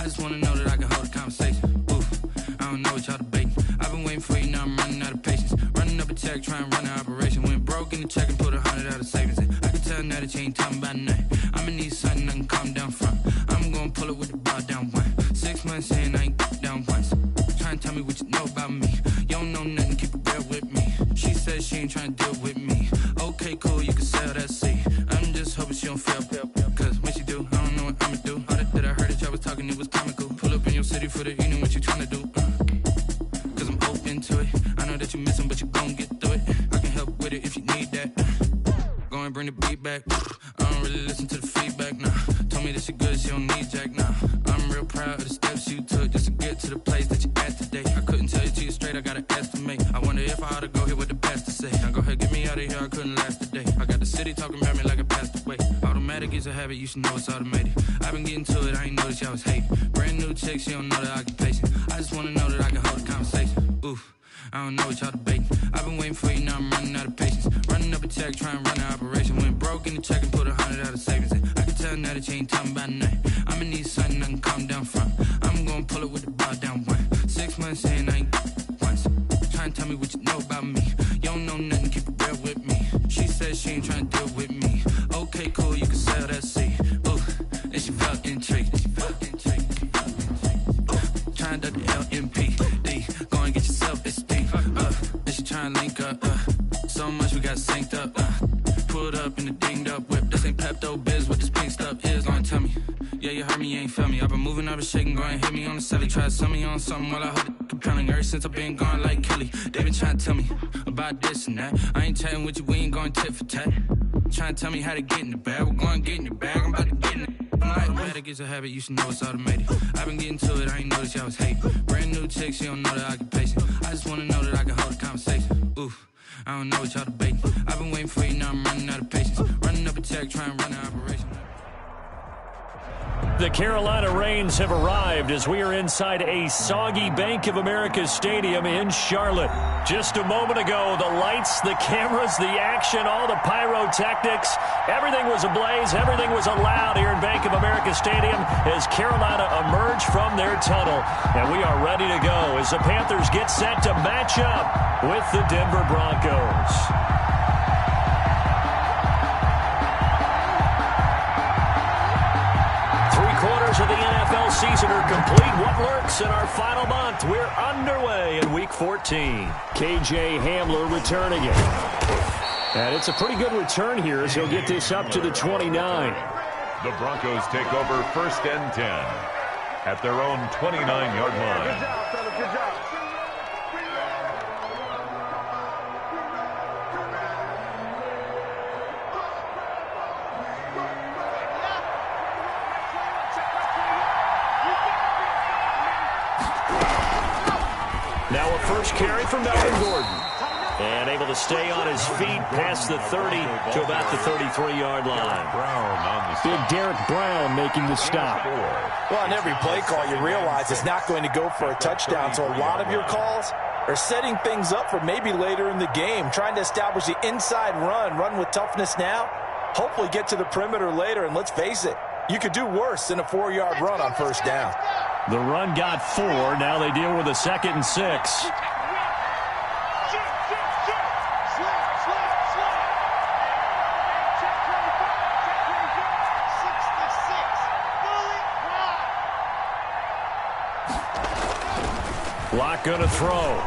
just wanna know that I can hold a conversation. Oof, I don't know what y'all debating. I've been waiting for you, now I'm running out of patience. Running up a check, trying to run an operation. Went broke in the check and put 100 out of savings in. I can tell now that you ain't talking about nothing. I'ma need something I can calm down from. I'm gonna pull it with the bar down one. 6 months in, I ain't down once. Trying to tell me what you know about me. You don't know nothing, keep it real with me. She says she ain't trying to deal with me. Okay, cool, you can sell that seat. I'm just hoping she don't fail. Cause when she do, I don't know what I'ma do. All that I heard that y'all was talking, it was comical. Pull up in your city for the evening, what you trying to do? Cause I'm open to it. I know that you missing, but you gon' get through it. I can help with it if you need that. Go and bring the beat back. I don't really listen to the feedback, nah. Told me that she good, she don't need Jack, nah. I'm real proud of the steps you took just to get to the place that you at today. I couldn't tell you to you straight, I gotta estimate. I wonder if I ought to go here with the best to say. Now go ahead, get me out of here, I couldn't last a day. I got the city talking about me like I passed away. Automatic is a habit, you should know it's automated. I've been getting to it, I ain't noticed y'all was hating. Brand new chick, she don't know the occupation. I just wanna know that I can hold a conversation. Oof, I don't know what y'all debating. I've been waiting for you, now I'm running out of patience. Running up a check, trying to run an operation. Went broke in the check and put 100 out of savings in. I can tell now that you ain't talking about nothing. I'ma need something I can calm down from. I'm gonna pull it with the bar down one. 6 months in, I ain't once. Trying to tell me what you know about me. You don't know nothing, keep it real with me. She says she ain't trying to deal with me. Okay, cool, you can sell that seat. Ooh, and she felt intrigued. Trying to duck the LMP. Go and get yourself esteem. And she trying to link up. So much we got synced up. Pulled up in the dinged up whip. This ain't Pepto-Biz, what this pink stuff is. Gonna tell me. Yeah, you heard me, you ain't feel me. I've been moving, I've been shaking, go and hit me on the celly. Try to sell me on something while I hold it compelling. Ever since I've been gone like Kelly, they been trying to tell me about this and that. I ain't chatting with you, we ain't going tit for tat. Trying to tell me how to get in the bag. We're going to get in your bag, I'm about to get in it. Automatic is a habit, you should know it's automated. I've been getting to it, I ain't noticed y'all was hating. Brand new chick, she don't know the occupation. I just wanna know that I can hold a conversation. Oof, I don't know what y'all debating. I've been waiting for you, now I'm running out of patience. Running up a check, trying to run an operation. The Carolina Rains have arrived as we are inside a soggy Bank of America Stadium in Charlotte. Just a moment ago, the lights, the cameras, the action, all the pyrotechnics, everything was ablaze, everything was allowed here in Bank of America Stadium as Carolina emerged from their tunnel. And we are ready to go as the Panthers get set to match up with the Denver Broncos. Of the NFL season are complete. What lurks in our final month? We're underway in Week 14. KJ Hamler returning it. And it's a pretty good return here as he'll get this up to the 29. The Broncos take over 1st and 10 at their own 29-yard line. Good job, fellas. Good job. Now a first carry from Melvin Gordon. And able to stay on his feet past the 30 to about the 33-yard line. Big Derek Brown making the stop. Well, on every play call, you realize it's not going to go for a touchdown. So a lot of your calls are setting things up for maybe later in the game, trying to establish the inside run with toughness now, hopefully get to the perimeter later. And let's face it, you could do worse than a 4-yard run on 1st down. The run got 4. Now they deal with a 2nd and 6. Lock gonna throw.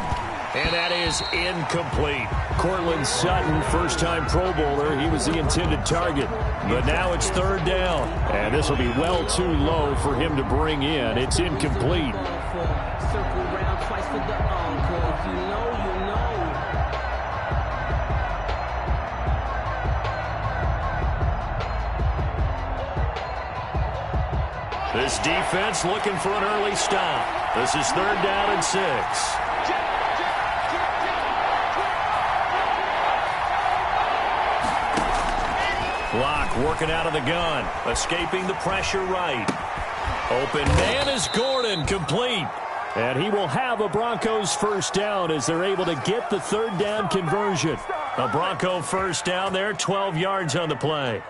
And that is incomplete. Cortland Sutton, first-time Pro Bowler. He was the intended target. But now it's 3rd down. And this will be well too low for him to bring in. It's incomplete. Circle round twice for the encore. If you know, you know. This defense looking for an early stop. This is 3rd down and 6. Locke working out of the gun. Escaping the pressure right. Open man is Gordon, complete. And he will have a Broncos first down as they're able to get the 3rd down conversion. A Bronco first down there, 12 yards on the play.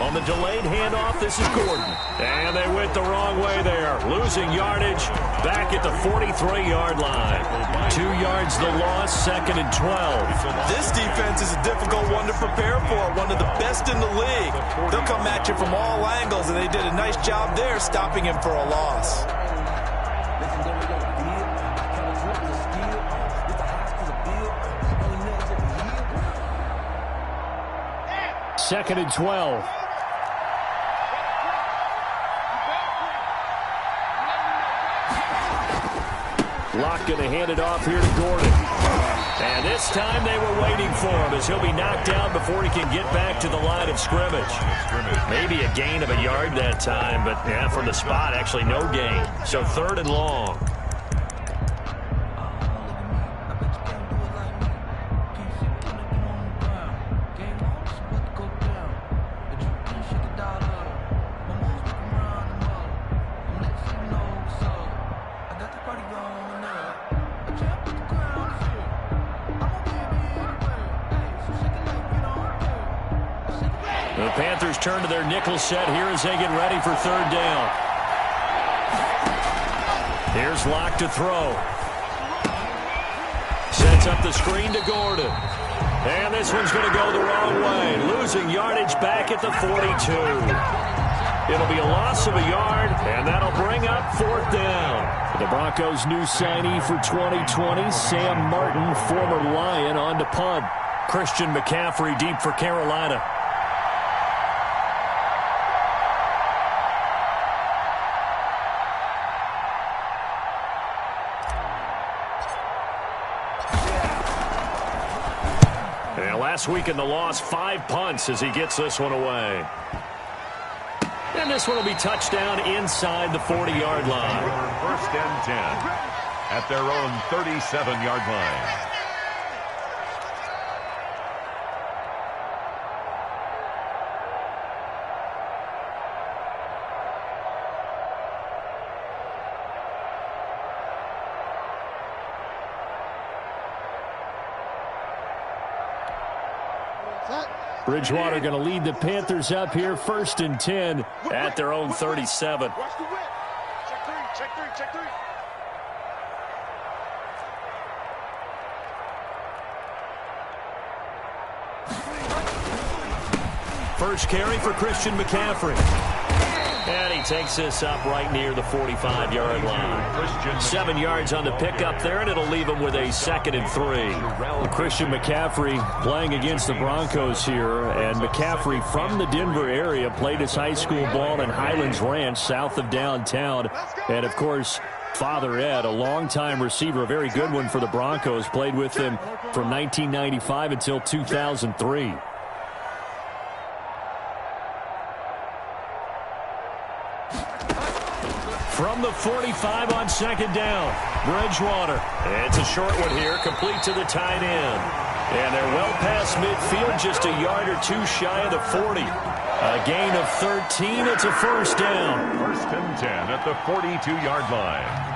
On the delayed handoff, this is Gordon. And they went the wrong way there. Losing yardage back at the 43-yard line. 2 yards the loss, 2nd and 12. This defense is a difficult one to prepare for, one of the best in the league. They'll come at you from all angles, and they did a nice job there stopping him for a loss. 2nd and 12. Locke going to hand it off here to Gordon. And this time they were waiting for him as he'll be knocked down before he can get back to the line of scrimmage. Maybe a gain of a yard that time, but yeah, from the spot, actually no gain. So 3rd and long. The Panthers turn to their nickel set here as they get ready for 3rd down. Here's Locke to throw. Sets up the screen to Gordon. And this one's going to go the wrong way. Losing yardage back at the 42. It'll be a loss of a yard, and that'll bring up 4th down. The Broncos' new signee for 2020, Sam Martin, former Lion, on to punt. Christian McCaffrey deep for Carolina. Last week in the loss, 5 punts as he gets this one away. And this one will be touchdown inside the 40-yard line. 1st and 10 at their own 37-yard line. Bridgewater going to lead the Panthers up here, 1st and 10 at their own 37. Watch the whip. Check 3, check 3, check 3. First carry for Christian McCaffrey. And he takes this up right near the 45-yard line. 7 yards on the pickup there, and it'll leave him with a 2nd and 3. Christian McCaffrey playing against the Broncos here, and McCaffrey from the Denver area played his high school ball in Highlands Ranch south of downtown. And, of course, Father Ed, a longtime receiver, a very good one for the Broncos, played with them from 1995 until 2003. From the 45 on 2nd down, Bridgewater. It's a short one here, complete to the tight end. And they're well past midfield, just a yard or 2 shy of the 40. A gain of 13, it's a 1st down. 1st and 10 at the 42-yard line.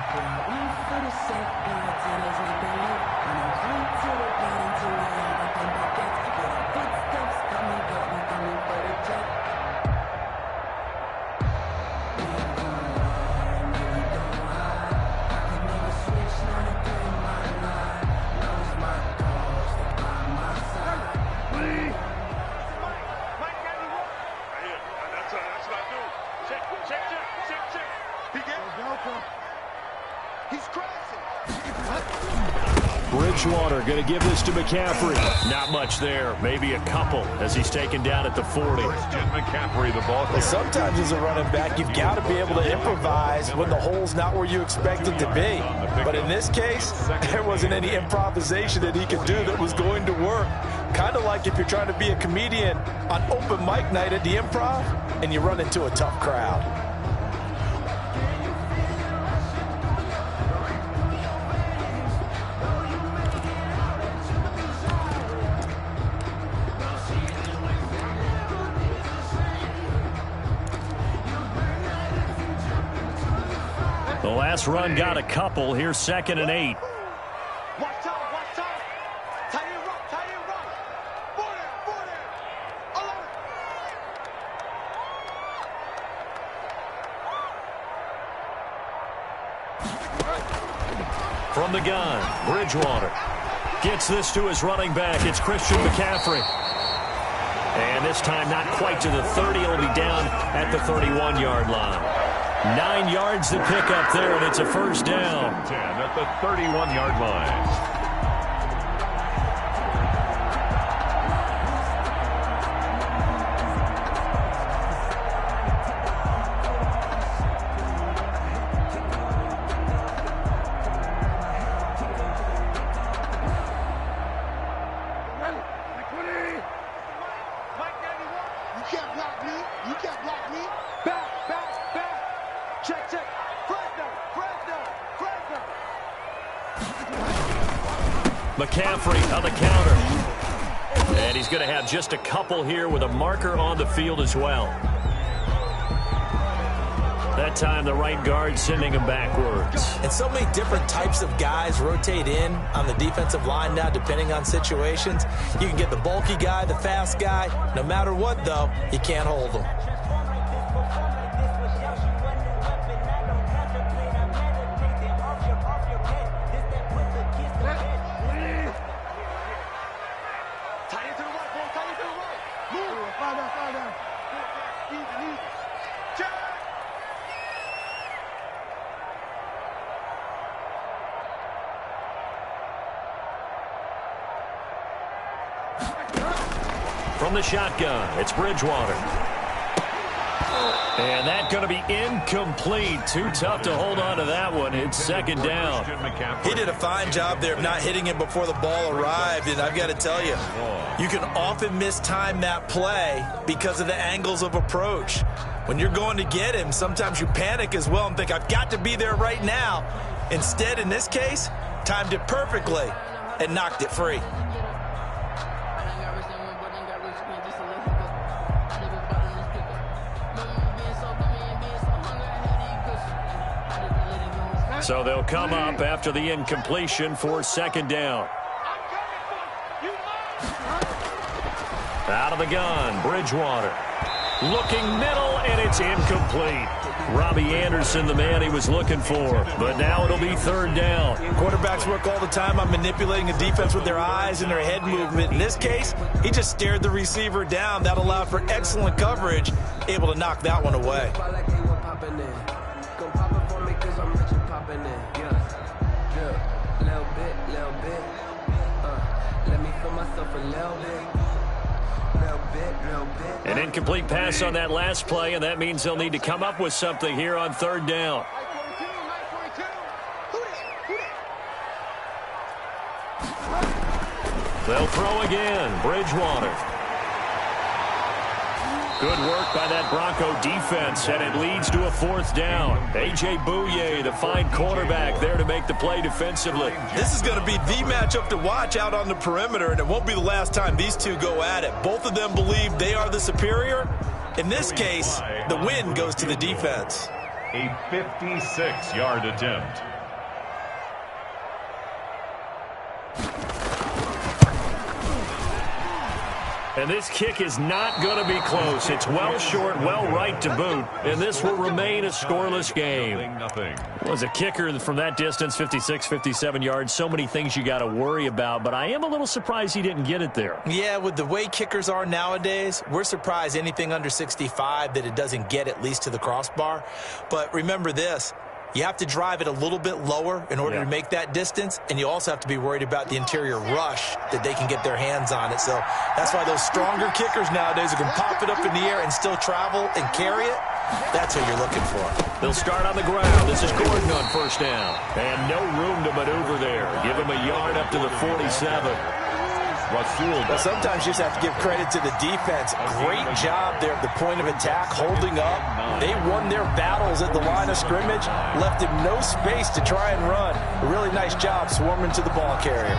Bridgewater going to give this to McCaffrey. Not much there. Maybe a couple as he's taken down at the 40. Christian McCaffrey, the ball. Well, sometimes as a running back, you've got to be able to improvise when the hole's not where you expect it to be. But in this case, there wasn't any improvisation that he could do that was going to work. Kind of like if you're trying to be a comedian on open mic night at the Improv and you run into a tough crowd. The last run got a couple. Here's 2nd and 8. Watch out, watch out. Tie it right. From the gun, Bridgewater gets this to his running back. It's Christian McCaffrey. And this time not quite to the 30. It'll be down at the 31-yard line. 9 yards to pick up there, and it's a first down. 10 at the 31-yard line. McCaffrey on the counter. And he's going to have just a couple here with a marker on the field as well. That time the right guard sending him backwards. And so many different types of guys rotate in on the defensive line now depending on situations. You can get the bulky guy, the fast guy. No matter what, though, you can't hold them. From the shotgun, it's Bridgewater. And that's going to be incomplete. Too tough to hold on to that one. It's second down. He did a fine job there of not hitting him before the ball arrived. And I've got to tell you, you can often mistime that play because of the angles of approach. When you're going to get him, sometimes you panic as well and think, I've got to be there right now. Instead, in this case, timed it perfectly and knocked it free. So they'll come up after the incompletion for second down. Out of the gun, Bridgewater. Looking middle, and it's incomplete. Robbie Anderson, the man he was looking for. But now it'll be third down. Quarterbacks work all the time on manipulating a defense with their eyes and their head movement. In this case, he just stared the receiver down. That allowed for excellent coverage, able to knock that one away. An incomplete pass on that last play, and that means they'll need to come up with something here on third down. They'll throw again. Bridgewater. Good work by that Bronco defense, and it leads to a fourth down. A.J. Bouye, the fine cornerback, there to make the play defensively. This is going to be the matchup to watch out on the perimeter, and it won't be the last time these two go at it. Both of them believe they are the superior. In this case, the win goes to the defense. A 56-yard attempt. And this kick is not going to be close. It's well short, well right to boot. And this will remain a scoreless game. Nothing. Well, as a kicker from that distance, 56, 57 yards, so many things you got to worry about. But I am a little surprised he didn't get it there. Yeah, with the way kickers are nowadays, we're surprised anything under 65 that it doesn't get at least to the crossbar. But remember this. You have to drive it a little bit lower in order to make that distance, and you also have to be worried about the interior rush that they can get their hands on it. So that's why those stronger kickers nowadays who can pop it up in the air and still travel and carry it, that's what you're looking for. They'll start on the ground. This is Gordon on first down. And no room to maneuver there. Give him a yard up to the 47. Well, sometimes you just have to give credit to the defense. Great job there at the point of attack, holding up. They won their battles at the line of scrimmage, left him no space to try and run. A really nice job swarming to the ball carrier.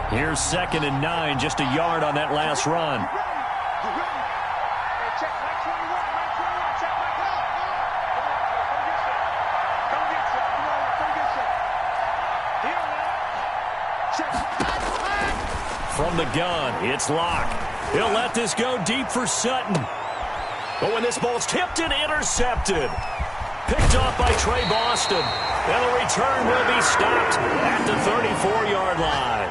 Here's 2nd and 9, just a yard on that last run. From the gun, it's Locke. He'll let this go deep for Sutton. But when this ball's tipped and intercepted. Picked off by Trey Boston. And the return will be stopped at the 34-yard line.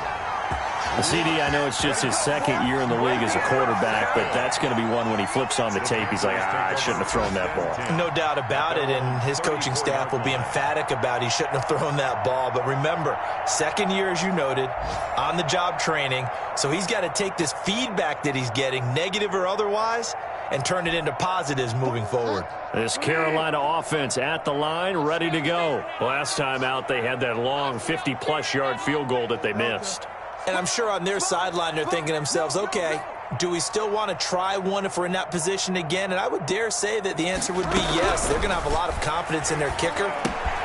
CD, I know it's just his second year in the league as a quarterback, but that's going to be one when he flips on the tape, he's like, I shouldn't have thrown that ball. No doubt about it, and his coaching staff will be emphatic about he shouldn't have thrown that ball. But remember, second year, as you noted, on-the-job training, so he's got to take this feedback that he's getting, negative or otherwise, and turn it into positives moving forward. This Carolina offense at the line, ready to go. Last time out, they had that long 50-plus yard field goal that they missed. And I'm sure on their sideline they're thinking to themselves, okay, do we still want to try one if we're in that position again? And I would dare say that the answer would be yes. They're going to have a lot of confidence in their kicker.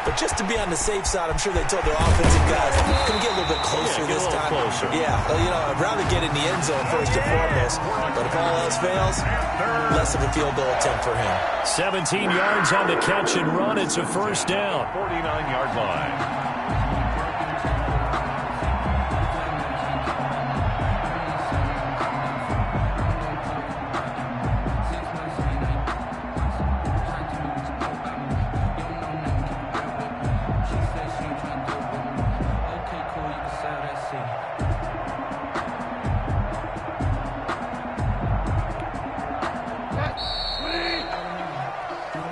But just to be on the safe side, I'm sure they told their offensive guys, can we get a little bit closer this time? Closer. Yeah, I'd rather get in the end zone first and foremost. But if all else fails, less of a field goal attempt for him. 17 yards on the catch and run. It's a first down. 49-yard line.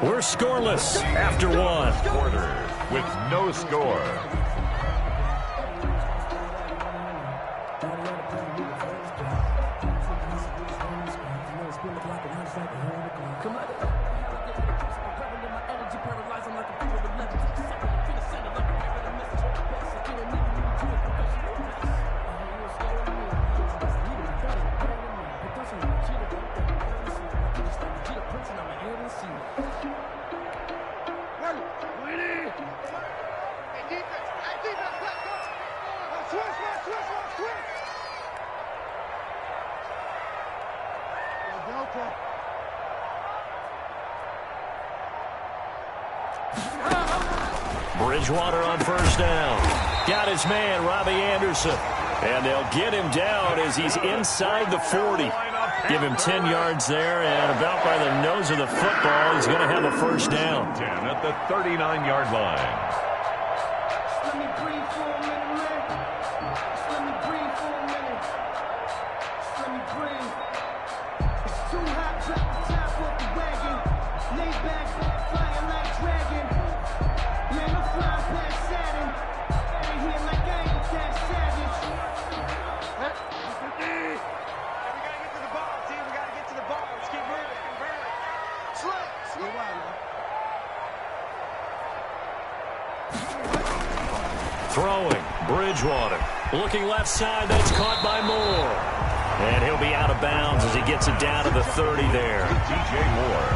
We're scoreless after one. Quarter with no score. Bridgewater on first down. Got his man, Robbie Anderson. And they'll get him down as he's inside the 40. Give him 10 yards there, and about by the nose of the football, he's going to have a first down. 10 at the 39-yard line. Let me breathe for a minute, man. Let me breathe for a minute. Let me breathe. It's too hot, drop the top off the wagon. Lay back, flying like dragon. Man, I'm flying past Saturn. Ain't here like I ain't that savage. Throwing, Bridgewater. Looking left side, that's caught by Moore. And he'll be out of bounds as he gets it down to the 30 there. DJ Moore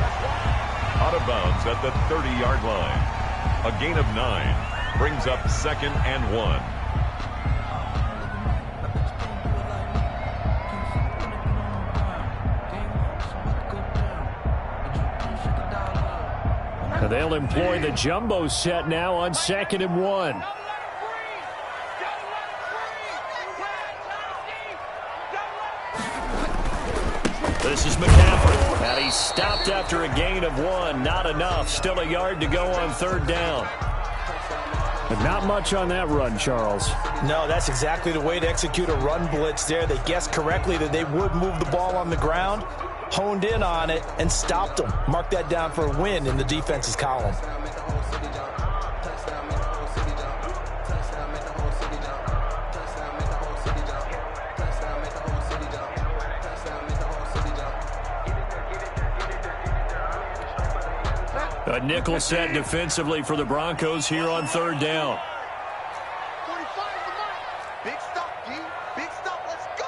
out of bounds at the 30-yard line. A gain of 9 brings up 2nd and 1. They'll employ the jumbo set now on 2nd and 1. This is McCaffrey, and he's stopped after a gain of 1. Not enough. Still a yard to go on 3rd down. But not much on that run, Charles. No, that's exactly the way to execute a run blitz there. They guessed correctly that they would move the ball on the ground, honed in on it, and stopped them. Mark that down for a win in the defense's column. A nickel set defensively for the Broncos here on 3rd down. 45 is the mark. Big stop, D. Big stop. Let's go.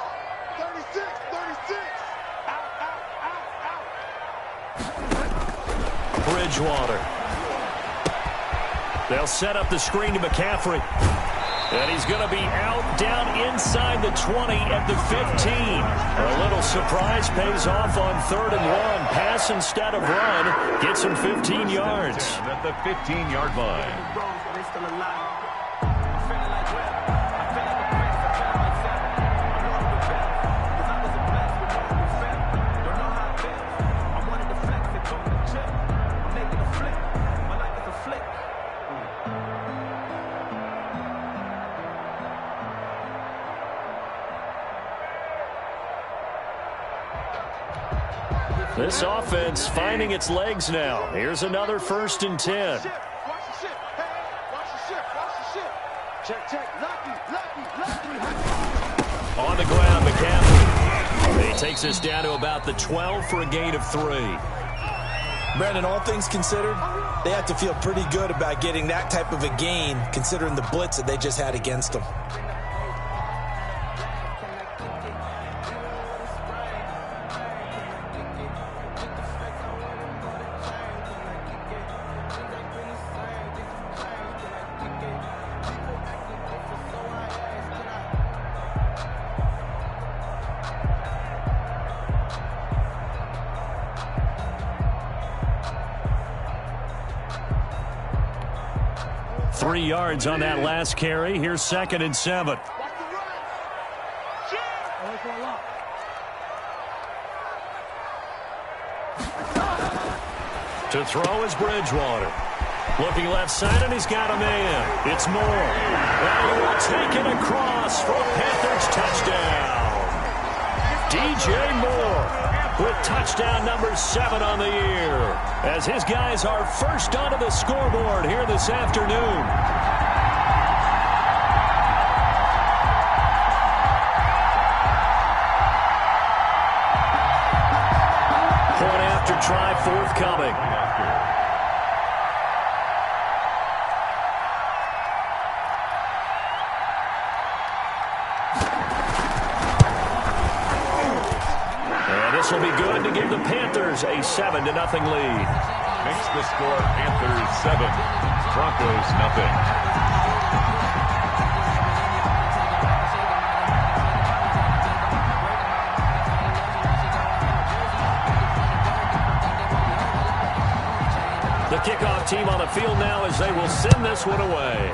36, 36. Out, out, out, out. Bridgewater. They'll set up the screen to McCaffrey. And he's going to be out down inside the 20 at the 15. A little surprise pays off on 3rd and 1. Pass instead of run. Gets him 15 yards. At the 15-yard line. This offense finding its legs now. Here's another 1st and 10. Watch the ship. Hey, watch the ship. Watch the ship. Check. Lucky. On the ground, McCaffrey. He takes us down to about the 12 for a gain of 3. Brandon, all things considered, they have to feel pretty good about getting that type of a gain, considering the blitz that they just had against them. Three yards on that last carry. Here's 2nd and 7. To throw is Bridgewater. Looking left side, and he's got a man. It's Moore. And he will take it across for a Panthers touchdown. DJ Moore with touchdown number 7 on the year, as his guys are first onto the scoreboard here this afternoon. Point after try forthcoming. This will be good to give the Panthers a 7-0 lead. Makes the score Panthers 7, Broncos 0. The kickoff team on the field now as they will send this one away.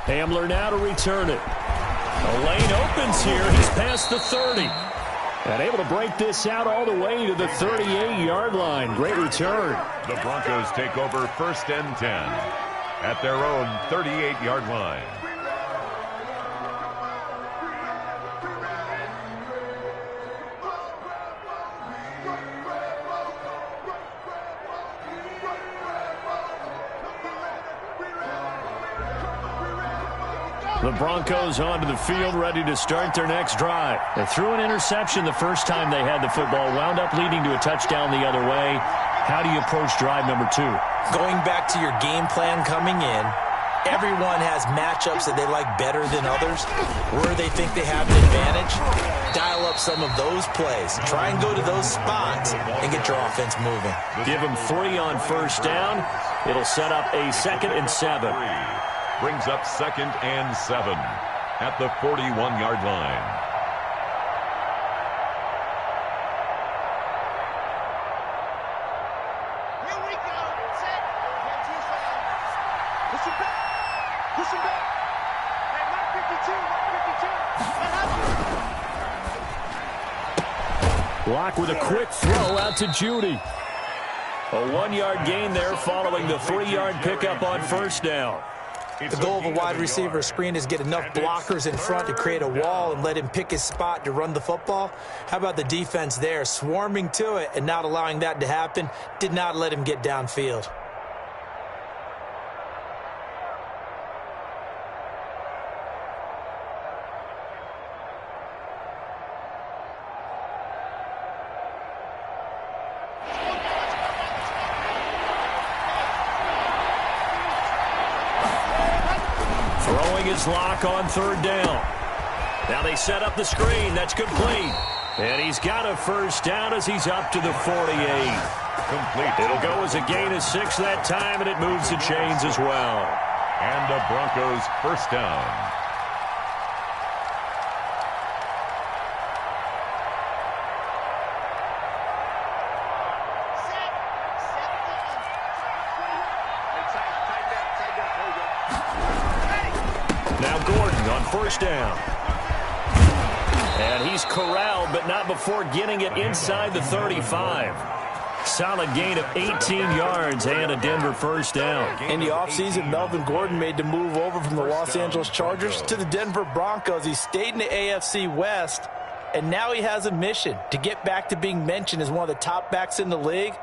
Hamler now to return it. The lane opens here. He's past the 30. And able to break this out all the way to the 38-yard line. Great return. The Broncos take over 1st and 10 at their own 38-yard line. The Broncos onto the field, ready to start their next drive. They threw an interception the first time they had the football, wound up leading to a touchdown the other way. How do you approach drive number 2? Going back to your game plan coming in, everyone has matchups that they like better than others, where they think they have an advantage. Dial up some of those plays. Try and go to those spots and get your offense moving. Give them 3 on 1st down. It'll set up a 2nd and 7. Brings up 2nd and 7 at the 41-yard line. Here we go. Set. Push him back. Push him back. Hey, Mark 52. Lock with a quick throw out to Judy. A 1-yard gain there following the 3-yard pickup on 1st down. The goal of a wide receiver screen is get enough blockers in front to create a wall and let him pick his spot to run the football. How about the defense there, swarming to it and not allowing that to happen? Did not let him get downfield. Lock on 3rd down. Now they set up the screen. That's complete. And he's got a 1st down as he's up to the 48. Complete. It'll go as a gain of 6 that time, and it moves the chains as well. And the Broncos 1st down. Now Gordon on 1st down. And he's corralled, but not before getting it inside the 35. Solid gain of 18 yards and a Denver 1st down. In the offseason, Melvin Gordon made the move over from the Los Angeles Chargers to the Denver Broncos. He stayed in the AFC West, And now he has a mission to get back to being mentioned as one of the top backs in the league.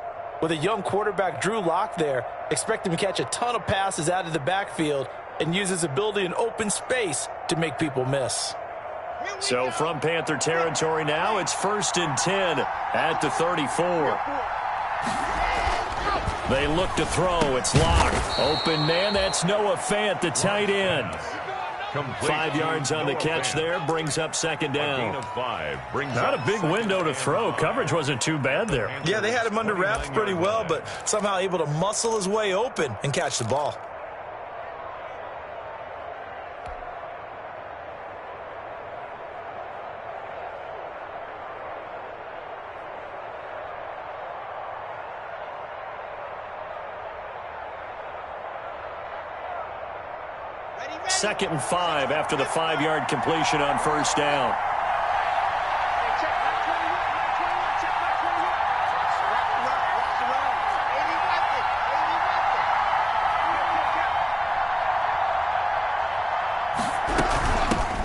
With a young quarterback, Drew Lock, there, expect him to catch a ton of passes out of the backfield and use his ability in open space to make people miss. So from Panther territory now, it's 1st and 10 at the 34. They look to throw. It's Lock. Open man, that's Noah Fant, the tight end. 5 yards on the catch there, brings up 2nd down. Not a big window to throw. Coverage wasn't too bad there. Yeah, they had him under wraps pretty well, but somehow able to muscle his way open and catch the ball. Second and 5 after the 5-yard completion on 1st down.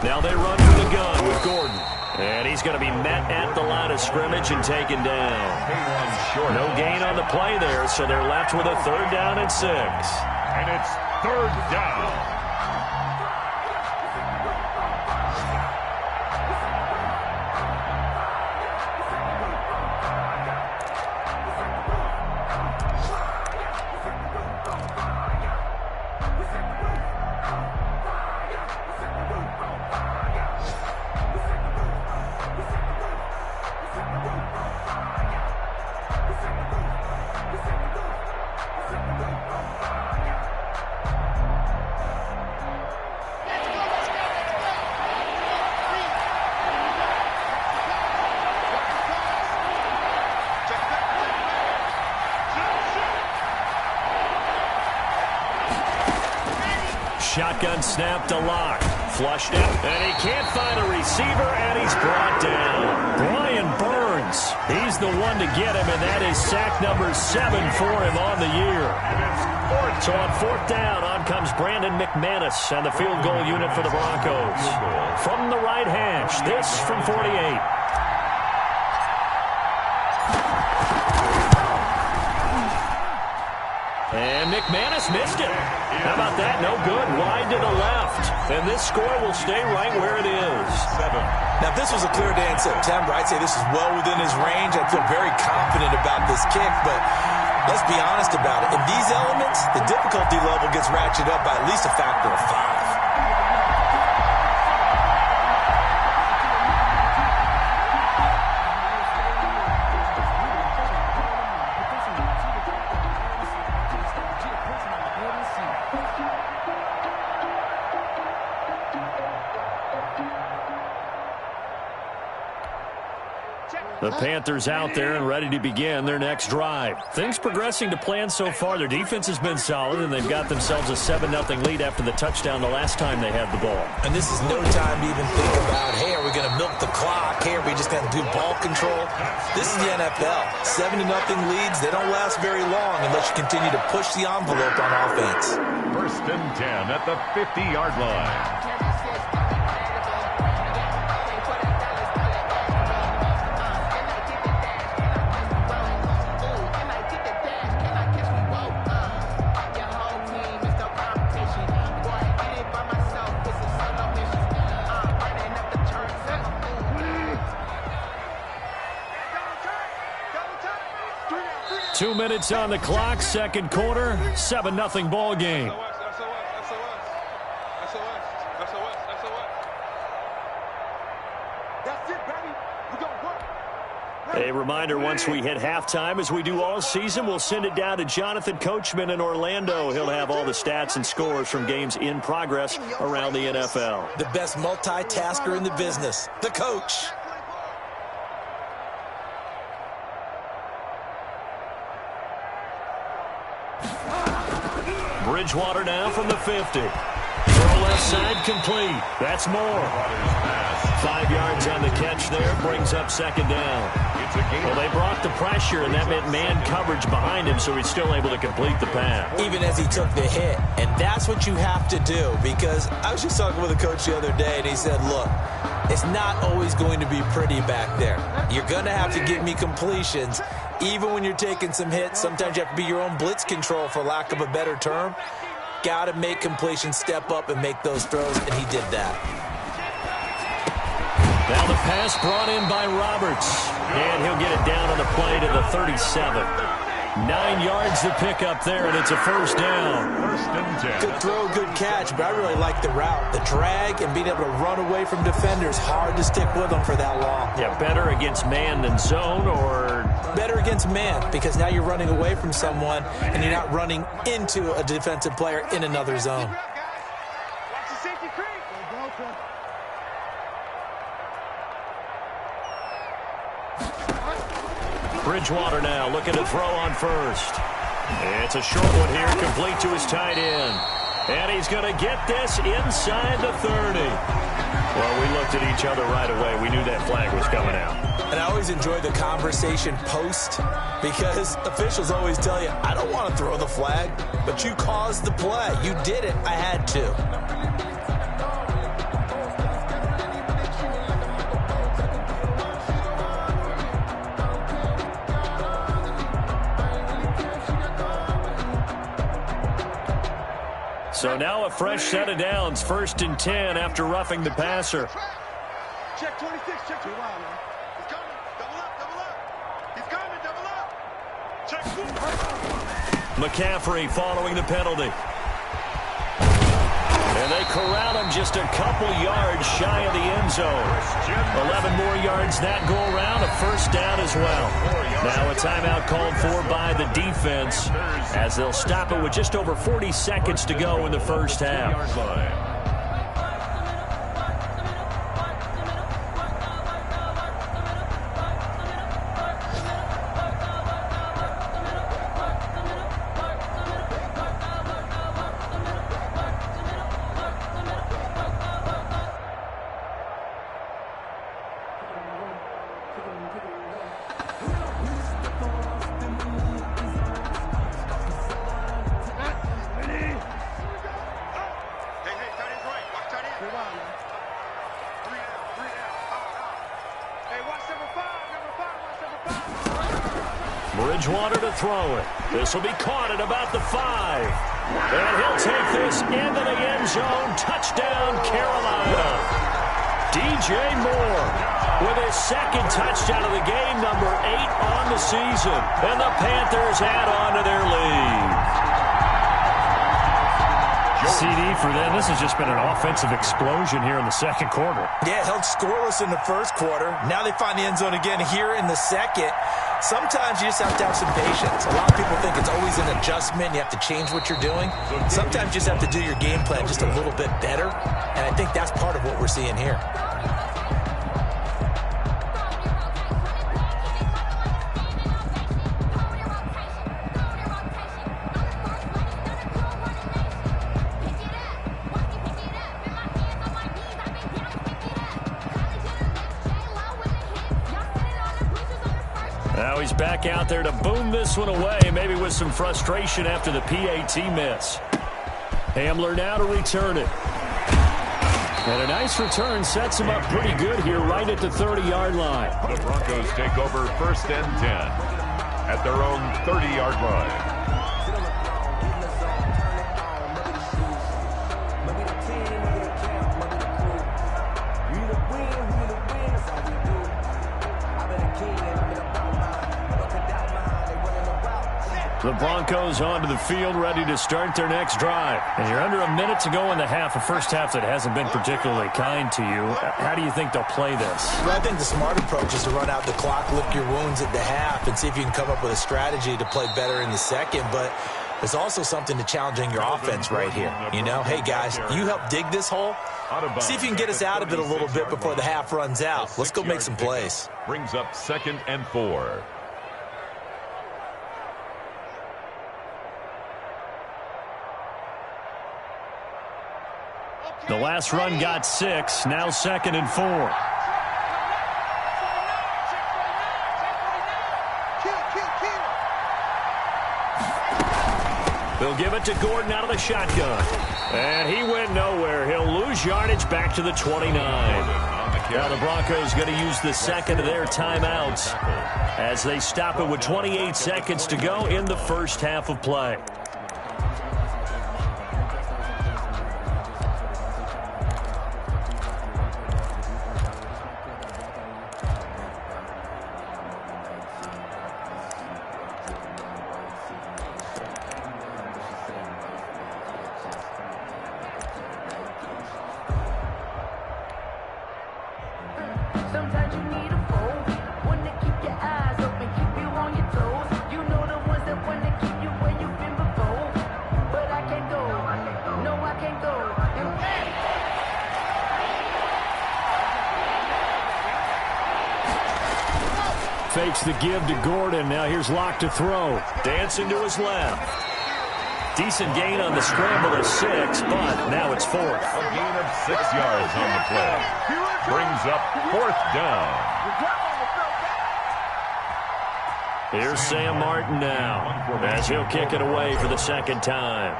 Now they run for the gun with Gordon. And he's going to be met at the line of scrimmage and taken down. No gain on the play there, so they're left with a 3rd down and 6. And it's 3rd down. Shotgun snap to Lock. Flushed out, and he can't find a receiver, and he's brought down. Brian Burns, he's the one to get him, and that is sack number 7 for him on the year. So on 4th down, on comes Brandon McManus and the field goal unit for the Broncos. From the right hash, this from 48. And McManus missed it. How about that? No good. Wide to the left. And this score will stay right where it is. 7. Now, if this was a clear day in September, I'd say this is well within his range. I feel very confident about this kick, but let's be honest about it. In these elements, the difficulty level gets ratcheted up by at least a factor of 5. The Panthers out there and ready to begin their next drive. Things progressing to plan so far. Their defense has been solid, and they've got themselves a 7-0 lead after the touchdown the last time they had the ball. And this is no time to even think about, hey, are we going to milk the clock? Hey, are we just going to do ball control? This is the NFL. 7-0 leads, they don't last very long unless you continue to push the envelope on offense. 1st and 10 at the 50-yard line. Two minutes on the clock, second quarter, 7-0 ball game. A reminder, once we hit halftime, as we do all season, we'll send it down to Jonathan Coachman in Orlando. He'll have all the stats and scores from games in progress around the NFL. The best multitasker in the business, the coach. Bridgewater now from the 50. Throw left side complete. That's more. 5 yards on the catch there. Brings up 2nd down. Well, they brought the pressure, and that meant man coverage behind him, so he's still able to complete the pass. Even as he took the hit. And that's what you have to do, because I was just talking with a coach the other day, and he said, look, it's not always going to be pretty back there. You're going to have to give me completions. Even when you're taking some hits, sometimes you have to be your own blitz control, for lack of a better term. Got to make completions, step up, and make those throws, and he did that. Now the pass brought in by Roberts, and he'll get it down on the play to the 37. 9 yards to pick up there, and it's a first down. First and 10. Good throw, good catch, but I really like the route. The drag and being able to run away from defenders, hard to stick with them for that long. Yeah, better against man than zone, or? Better against man, because now you're running away from someone, and you're not running into a defensive player in another zone. Watch the safety creep. Bridgewater now looking to throw on first. It's a short one here, complete to his tight end. And he's going to get this inside the 30. Well, we looked at each other right away. We knew that flag was coming out. And I always enjoy the conversation post, because officials always tell you, I don't want to throw the flag, but you caused the play. You did it. I had to. So now a fresh set of downs, 1st and 10 after roughing the passer. Check 26, check 2. He's coming. Double up. He's coming, double up. Check 2. McCaffrey following the penalty. And they corral him just a couple yards shy of the end zone. 11 more yards that go around, a first down as well. Now a timeout called for by the defense, as they'll stop it with just over 40 seconds to go in the first half. Bridgewater to throw it. This will be caught at about the 5. And he'll take this into the end zone. Touchdown, Carolina. DJ Moore with his second touchdown of the game, number 8 on the season. And the Panthers add on to their lead. CD for them. This has just been an offensive explosion here in the second quarter. Yeah, held scoreless in the first quarter. Now they find the end zone again here in the second. Sometimes you just have to have some patience. A lot of people think it's always an adjustment. You have to change what you're doing. Sometimes you just have to do your game plan just a little bit better. And I think that's part of what we're seeing here. Now he's back out there to boom this one away, maybe with some frustration after the PAT miss. Hamler now to return it. And a nice return sets him up pretty good here right at the 30-yard line. The Broncos take over 1st and 10 at their own 30-yard line. The Broncos onto the field, ready to start their next drive. And you're under a minute to go in the half, a first half that hasn't been particularly kind to you. How do you think they'll play this? Well, I think the smart approach is to run out the clock, lick your wounds at the half, and see if you can come up with a strategy to play better in the second. But there's also something to challenging your offense right here. You know, hey, guys, you help dig this hole. See if you can get us out of it a little bit before the half runs out. Let's go make some plays. Brings up 2nd and 4. The last run got 6, now 2nd and 4. They'll give it to Gordon out of the shotgun. And he went nowhere. He'll lose yardage back to the 29. On the Now the Broncos going to use the second of their timeouts as they stop it with 28 seconds to go in the first half of play. Sometimes you need a foe, one to keep your eyes open, keep you on your toes. You know the ones that want to keep you where you've been before. But I can't go, no I can't go. Fakes the give to Gordon. Now here's Locke to throw. Dancing to his left. Decent gain on the scramble of 6, but now it's 4th. A gain of 6 yards on the play. Brings up 4th down. Here's Sam Martin now as he'll kick it away for the second time.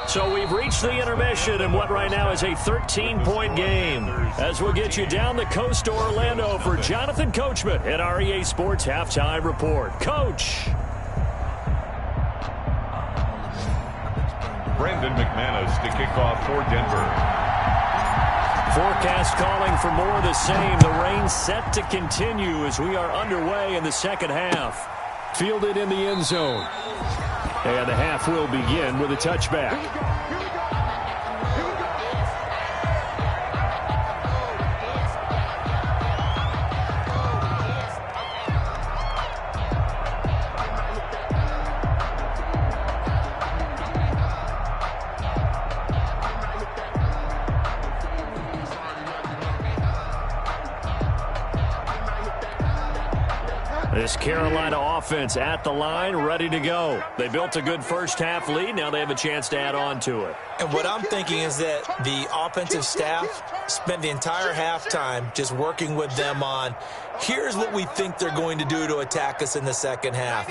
So we've reached the intermission in what right now is a 13-point game. As we'll get you down the coast to Orlando for Jonathan Coachman at our EA Sports Halftime Report. Coach. Brandon McManus to kick off for Denver. Forecast calling for more of the same. The rain set to continue as we are underway in the second half. Fielded in the end zone. And the half will begin with a touchback. This Carolina offense at the line, ready to go. They built a good first-half lead. Now they have a chance to add on to it. And what I'm thinking is that the offensive staff spent the entire halftime just working with them on, here's what we think they're going to do to attack us in the second half.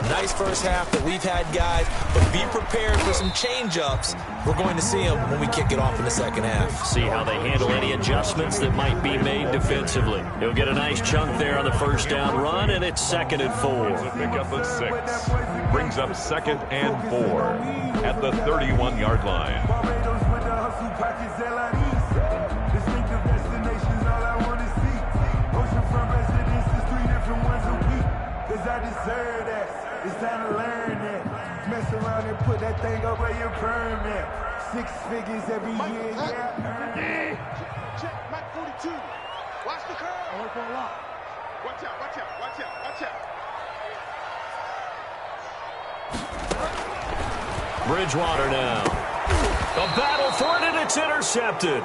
Nice first half that we've had, guys, but be prepared for some change-ups. We're going to see them when we kick it off in the second half. See how they handle any adjustments that might be made defensively. He'll get a nice chunk there on the first down run, and it's 2nd and 4. Pick up a 6. Brings up 2nd and 4 at the 31-yard line. Barbados with the hustle pockets, distinctive destinations, all I want to see. Oceanfront residences, 3 different ones a week. Cause I deserve that. It's time to learn that. Mess around and put that thing up where you're permanent. 6 figures every year, yeah. Check, Mike 42. Watch the curve. I work for a lot. Watch out, watch out, watch out, watch out. Bridgewater now. A battle for it, and it's intercepted.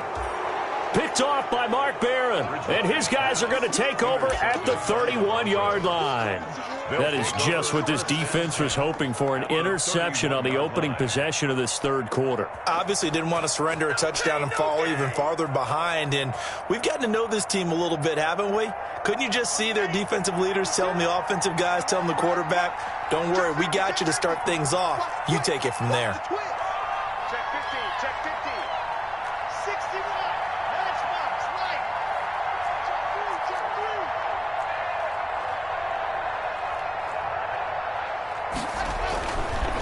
Picked off by Mark Barron, and his guys are going to take over at the 31-yard line. That is just what this defense was hoping for, an interception on the opening possession of this third quarter. Obviously didn't want to surrender a touchdown and fall even farther behind, and we've gotten to know this team a little bit, haven't we? Couldn't you just see their defensive leaders telling the offensive guys, telling the quarterback, don't worry, we got you to start things off. You take it from there. Check 15, check 15. 61. Nice box, right. Check 3, check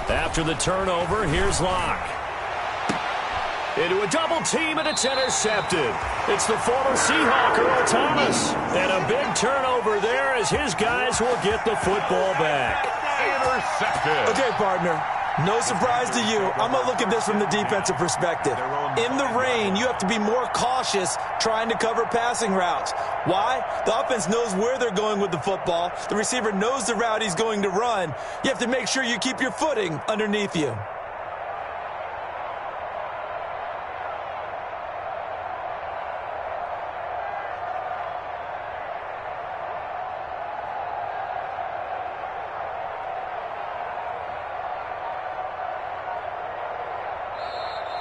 3. After the turnover, here's Locke. Into a double team, and it's intercepted. It's the former Seahawk, Earl Thomas. And a big turnover there as his guys will get the football back. Intercepted. Okay, partner, no surprise to you. I'm going to look at this from the defensive perspective. In the rain, you have to be more cautious trying to cover passing routes. Why? The offense knows where they're going with the football. The receiver knows the route he's going to run. You have to make sure you keep your footing underneath you.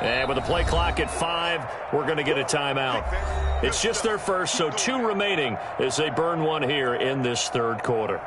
And with the play clock at 5, we're going to get a timeout. It's just their first, so 2 remaining as they burn one here in this third quarter.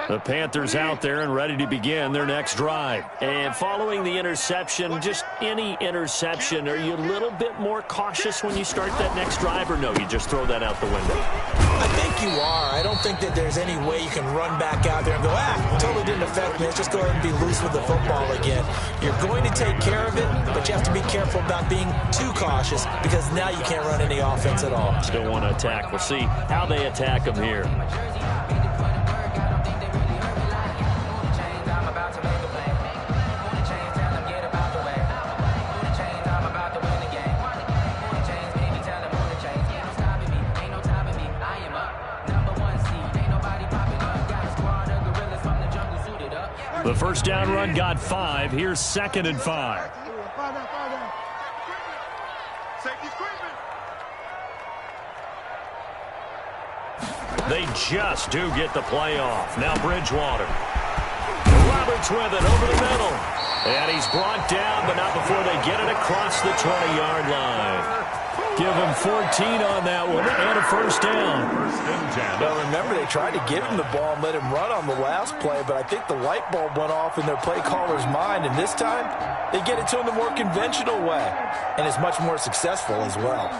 The Panthers out there and ready to begin their next drive. And following the interception, just any interception, are you a little bit more cautious when you start that next drive, or no, you just throw that out the window? I think you are. I don't think that there's any way you can run back out there and go, totally didn't affect me. Let's just go ahead and be loose with the football again. You're going to take care of it, but you have to be careful about being too cautious because now you can't run any offense at all. Still want to attack. We'll see how they attack them here. The first down run got 5. Here's 2nd and 5. They just do get the play off. Now Bridgewater. Roberts with it over the middle. And he's brought down, but not before they get it across the 20-yard line. Give him 14 on that one and a first down. Well, remember, they tried to give him the ball and let him run on the last play, but I think the light bulb went off in their play caller's mind, and this time they get it to him the more conventional way, and it's much more successful as well.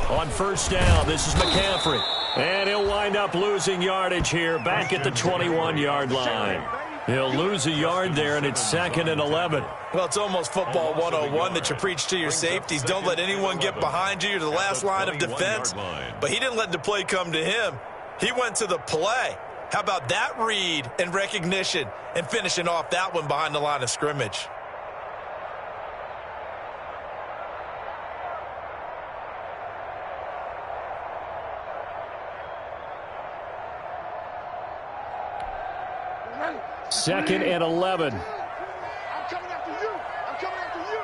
On first down, this is McCaffrey. And he'll wind up losing yardage here back at the 21-yard line. He'll lose a yard there, and it's 2nd and 11. Well, it's almost football 101 that you preach to your safeties. Don't let anyone get behind you. You're the last line of defense. But he didn't let the play come to him. He went to the play. How about that read and recognition and finishing off that one behind the line of scrimmage? Second and 11. I'm coming after you. I'm coming after you.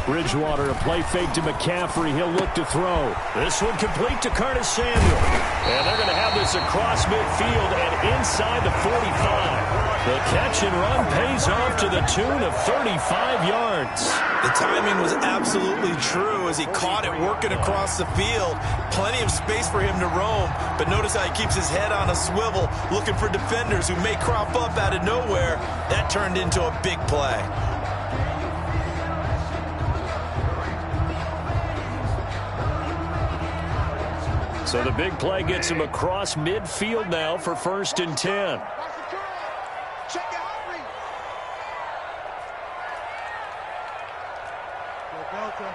Bridgewater, a play fake to McCaffrey. He'll look to throw. This one complete to Curtis Samuel. And they're going to have this across midfield and inside the 45. The catch and run pays off to the tune of 35 yards. The timing was absolutely true as he caught it working across the field. Plenty of space for him to roam, but notice how he keeps his head on a swivel looking for defenders who may crop up out of nowhere. That turned into a big play. So the big play gets him across midfield now for 1st and 10. Check it out, Reed. Delta.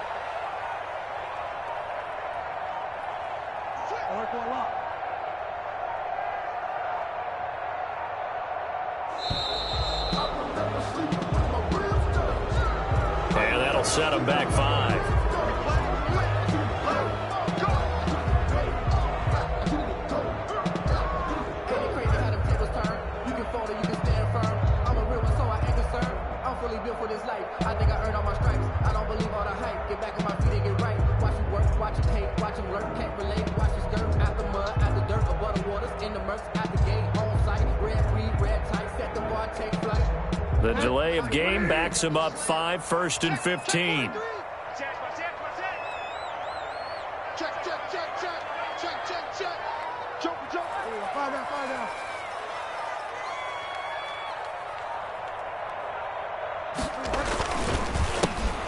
And that'll set him back 5. For this life, I think I earned all my stripes. I don't believe all the hype. Get back on my feet and get right. Watch him work, watch him hate, watch him lurk, can't relate. Watch his skirt out the mud, out the dirt, above the waters, in the murks, out the gate, on site. Red read, red tight, set the bar, take flight. The delay of game backs him up 5, 1st and 15.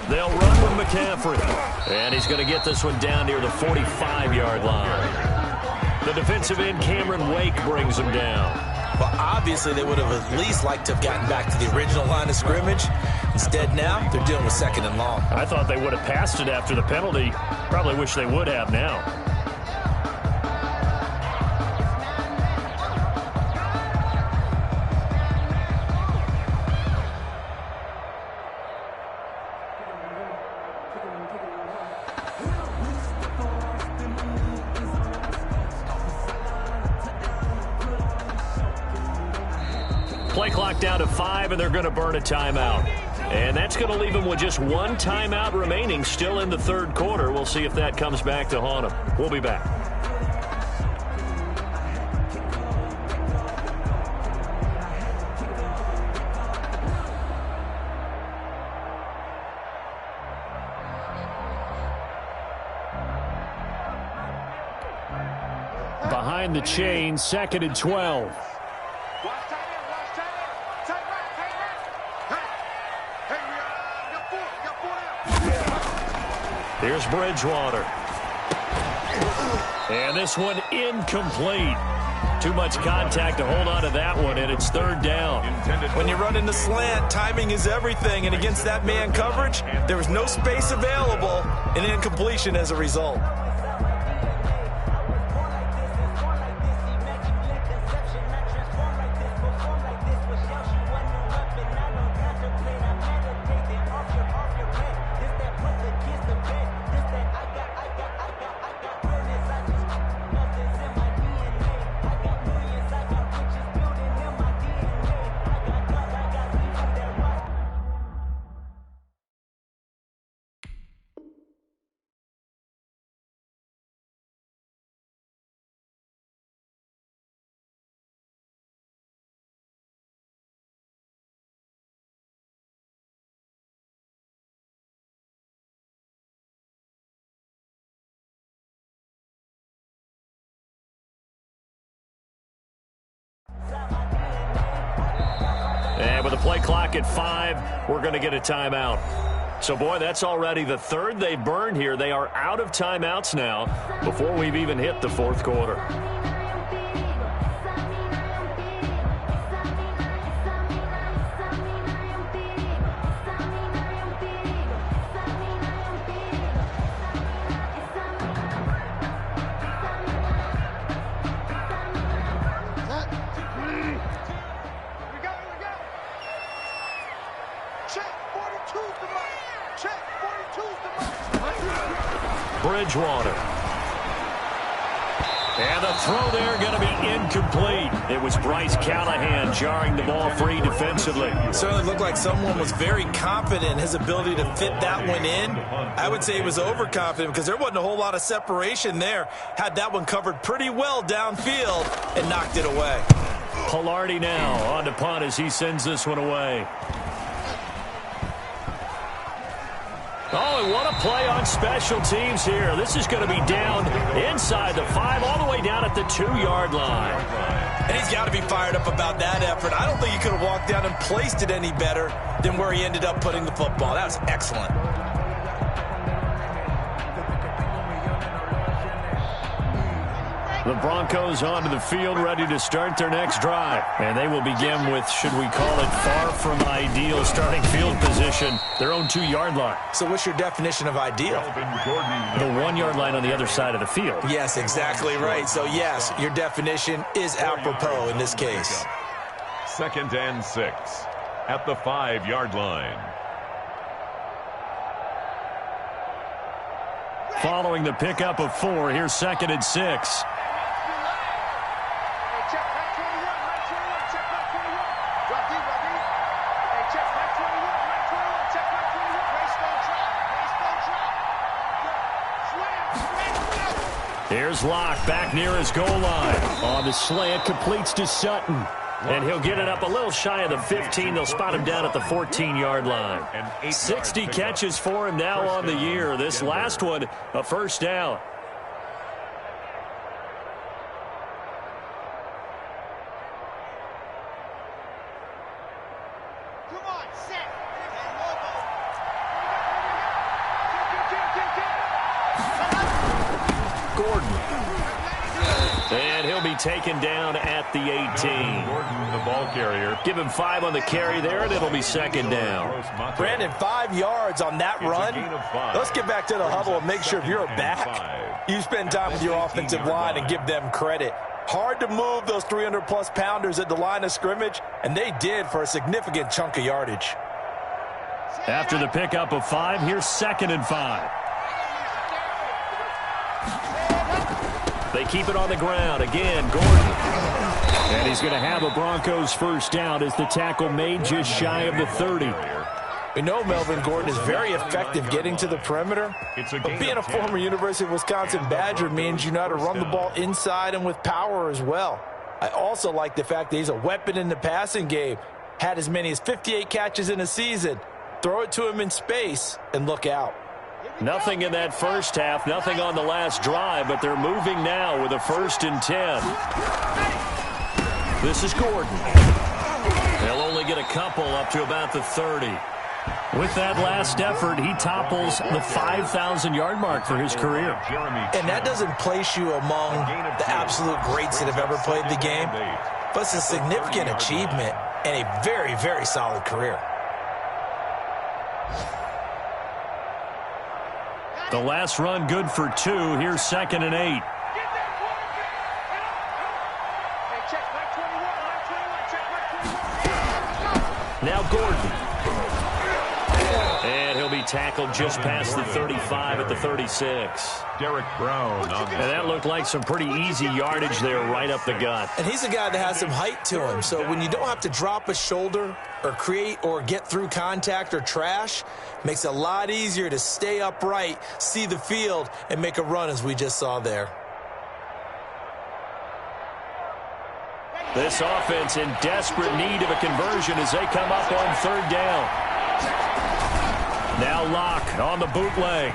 They'll run with McCaffrey. And he's going to get this one down near the 45-yard line. The defensive end, Cameron Wake, brings him down. Well, obviously they would have at least liked to have gotten back to the original line of scrimmage. Instead now, they're dealing with 2nd and long. I thought they would have passed it after the penalty. Probably wish they would have now. Play clock down to 5, and they're going to burn a timeout. And that's going to leave them with just 1 timeout remaining still in the 3rd quarter. We'll see if that comes back to haunt them. We'll be back. Behind the chain, 2nd and 12. Here's Bridgewater. And this one incomplete. Too much contact to hold on to that one, and it's 3rd down. When you run into slant, timing is everything, and against that man coverage, there was no space available, and incompletion as a result. And with the play clock at 5, we're going to get a timeout. So, boy, that's already the 3rd they've burned here. They are out of timeouts now before we've even hit the 4th quarter. Bridgewater. And the throw there going to be incomplete. It was Bryce Callahan jarring the ball free defensively. It certainly looked like someone was very confident in his ability to fit that one in. I would say he was overconfident because there wasn't a whole lot of separation there. Had that one covered pretty well downfield and knocked it away. Palardy now on to punt as he sends this one away. Oh, and what a play on special teams here. This is going to be down inside the 5, all the way down at the 2-yard line. And he's got to be fired up about that effort. I don't think he could have walked down and placed it any better than where he ended up putting the football. That was excellent. The Broncos onto the field, ready to start their next drive. And they will begin with, should we call it, far from ideal starting field position, their own 2-yard line. So what's your definition of ideal? The 1-yard line on the other side of the field. Yes, exactly right. So, yes, your definition is apropos in this case. 2nd and 6 at the 5-yard line. Following the pickup of 4, here's 2nd and 6. Here's Locke back near his goal line. On the slant, completes to Sutton. And he'll get it up a little shy of the 15. They'll spot him down at the 14-yard line. 60 catches for him now on the year. This last one, a 1st down. And he'll be taken down at the 18. Gordon, the ball carrier. Give him 5 on the carry there, and it'll be second down. Brandon, 5 yards on that run. Let's get back to the huddle and make sure if you're back, you spend time with your offensive line and give them credit. Hard to move those 300-plus pounders at the line of scrimmage, and they did for a significant chunk of yardage. After the pickup of 5, here's 2nd and 5. They keep it on the ground. Again, Gordon. And he's going to have a Broncos first down as the tackle made just shy of the 30. We know Melvin Gordon is very effective getting to the perimeter, but being a former University of Wisconsin Badger means you know how to run the ball inside and with power as well. I also like the fact that he's a weapon in the passing game. Had as many as 58 catches in a season. Throw it to him in space and look out. Nothing in that first half, nothing on the last drive, but they're moving now with a 1st and 10. This is Gordon. They'll only get a couple up to about the 30. With that last effort, he topples the 5,000-yard mark for his career. And that doesn't place you among the absolute greats that have ever played the game, but it's a significant achievement and a very, very solid career. The last run good for 2. Here's 2nd and 8. Now Gordon. And he'll be tackled just past the 35 at the 36. Derek Brown on the And that looked like some pretty easy yardage there right up the gut. And he's a guy that has some height to him, so when you don't have to drop a shoulder or create or get through contact or trash, makes it a lot easier to stay upright, see the field, and make a run as we just saw there. This offense in desperate need of a conversion as they come up on 3rd down. Now Locke on the bootleg.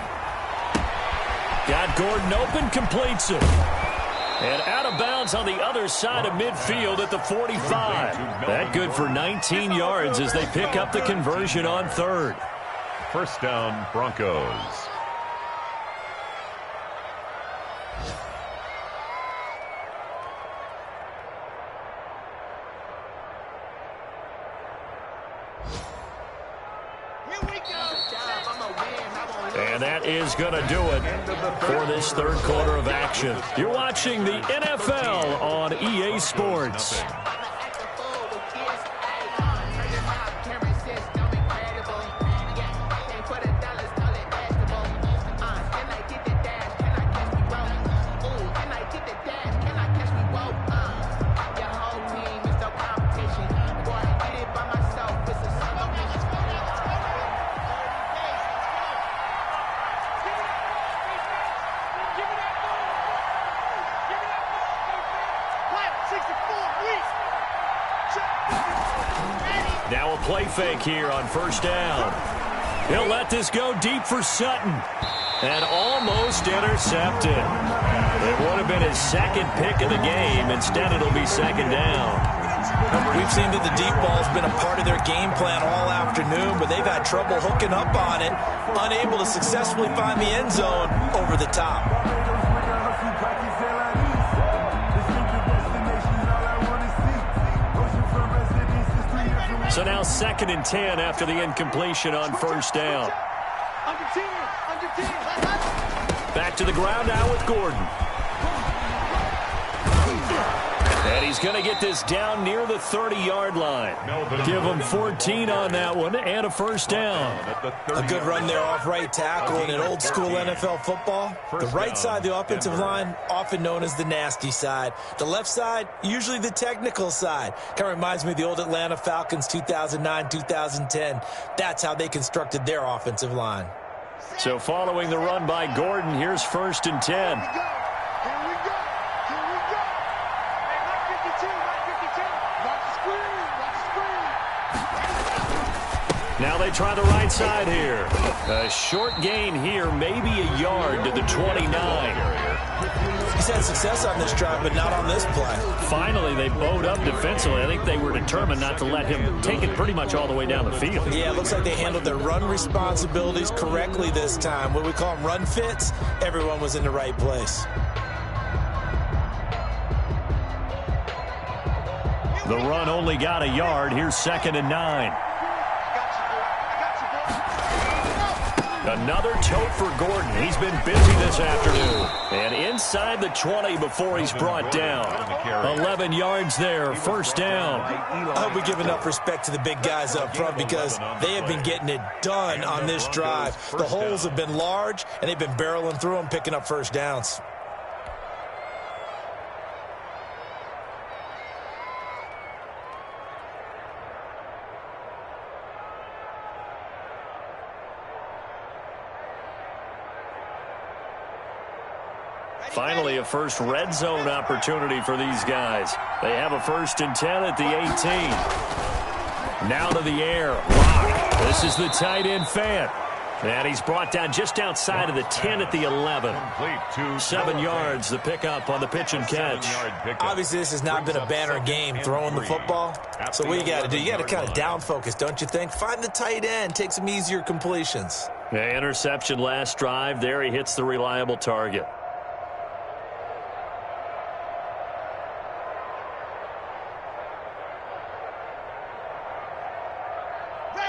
Got Gordon open, completes it. And out of bounds on the other side of midfield at the 45. That good for 19 yards as they pick up the conversion on 3rd. First down, Broncos. And that is going to do it for this 3rd quarter of action. You're watching the NFL on EA Sports. Now a play fake here on 1st down. He'll let this go deep for Sutton. And almost intercepted. It would have been his 2nd pick of the game. Instead, it'll be 2nd down. We've seen that the deep ball's been a part of their game plan all afternoon, but they've had trouble hooking up on it, unable to successfully find the end zone over the top. So now 2nd and 10 after the incompletion on 1st down. Back to the ground now with Gordon. And he's going to get this down near the 30-yard line. Give him 14 on that one and a 1st down. A good run there off right tackle in an old-school NFL football. The right side of the offensive line, often known as the nasty side. The left side, usually the technical side. Kind of reminds me of the old Atlanta Falcons 2009-2010. That's how they constructed their offensive line. So following the run by Gordon, here's 1st and 10. Now they try the right side here. A short gain here, maybe a yard to the 29. He's had success on this drive, but not on this play. Finally, they bowed up defensively. I think they were determined not to let him take it pretty much all the way down the field. Yeah, it looks like they handled their run responsibilities correctly this time. What we call them run fits, everyone was in the right place. The run only got a yard. Here's 2nd and 9. Another tote for Gordon. He's been busy this afternoon. And inside the 20 before he's brought down. 11 yards there, 1st down. I hope we give enough respect to the big guys up front because they have been getting it done on this drive. The holes have been large, and they've been barreling through them, picking up 1st downs. Finally, a first red zone opportunity for these guys. They have a 1st and 10 at the 18. Now to the air. Lock. This is the tight end Fant. And he's brought down just outside of the 10 at the 11. 7 yards, the pickup on the pitch and catch. Obviously, this has not been a banner game throwing the football. So what you got to do, you got to kind of down focus, don't you think? Find the tight end, take some easier completions. Yeah, interception last drive. There he hits the reliable target.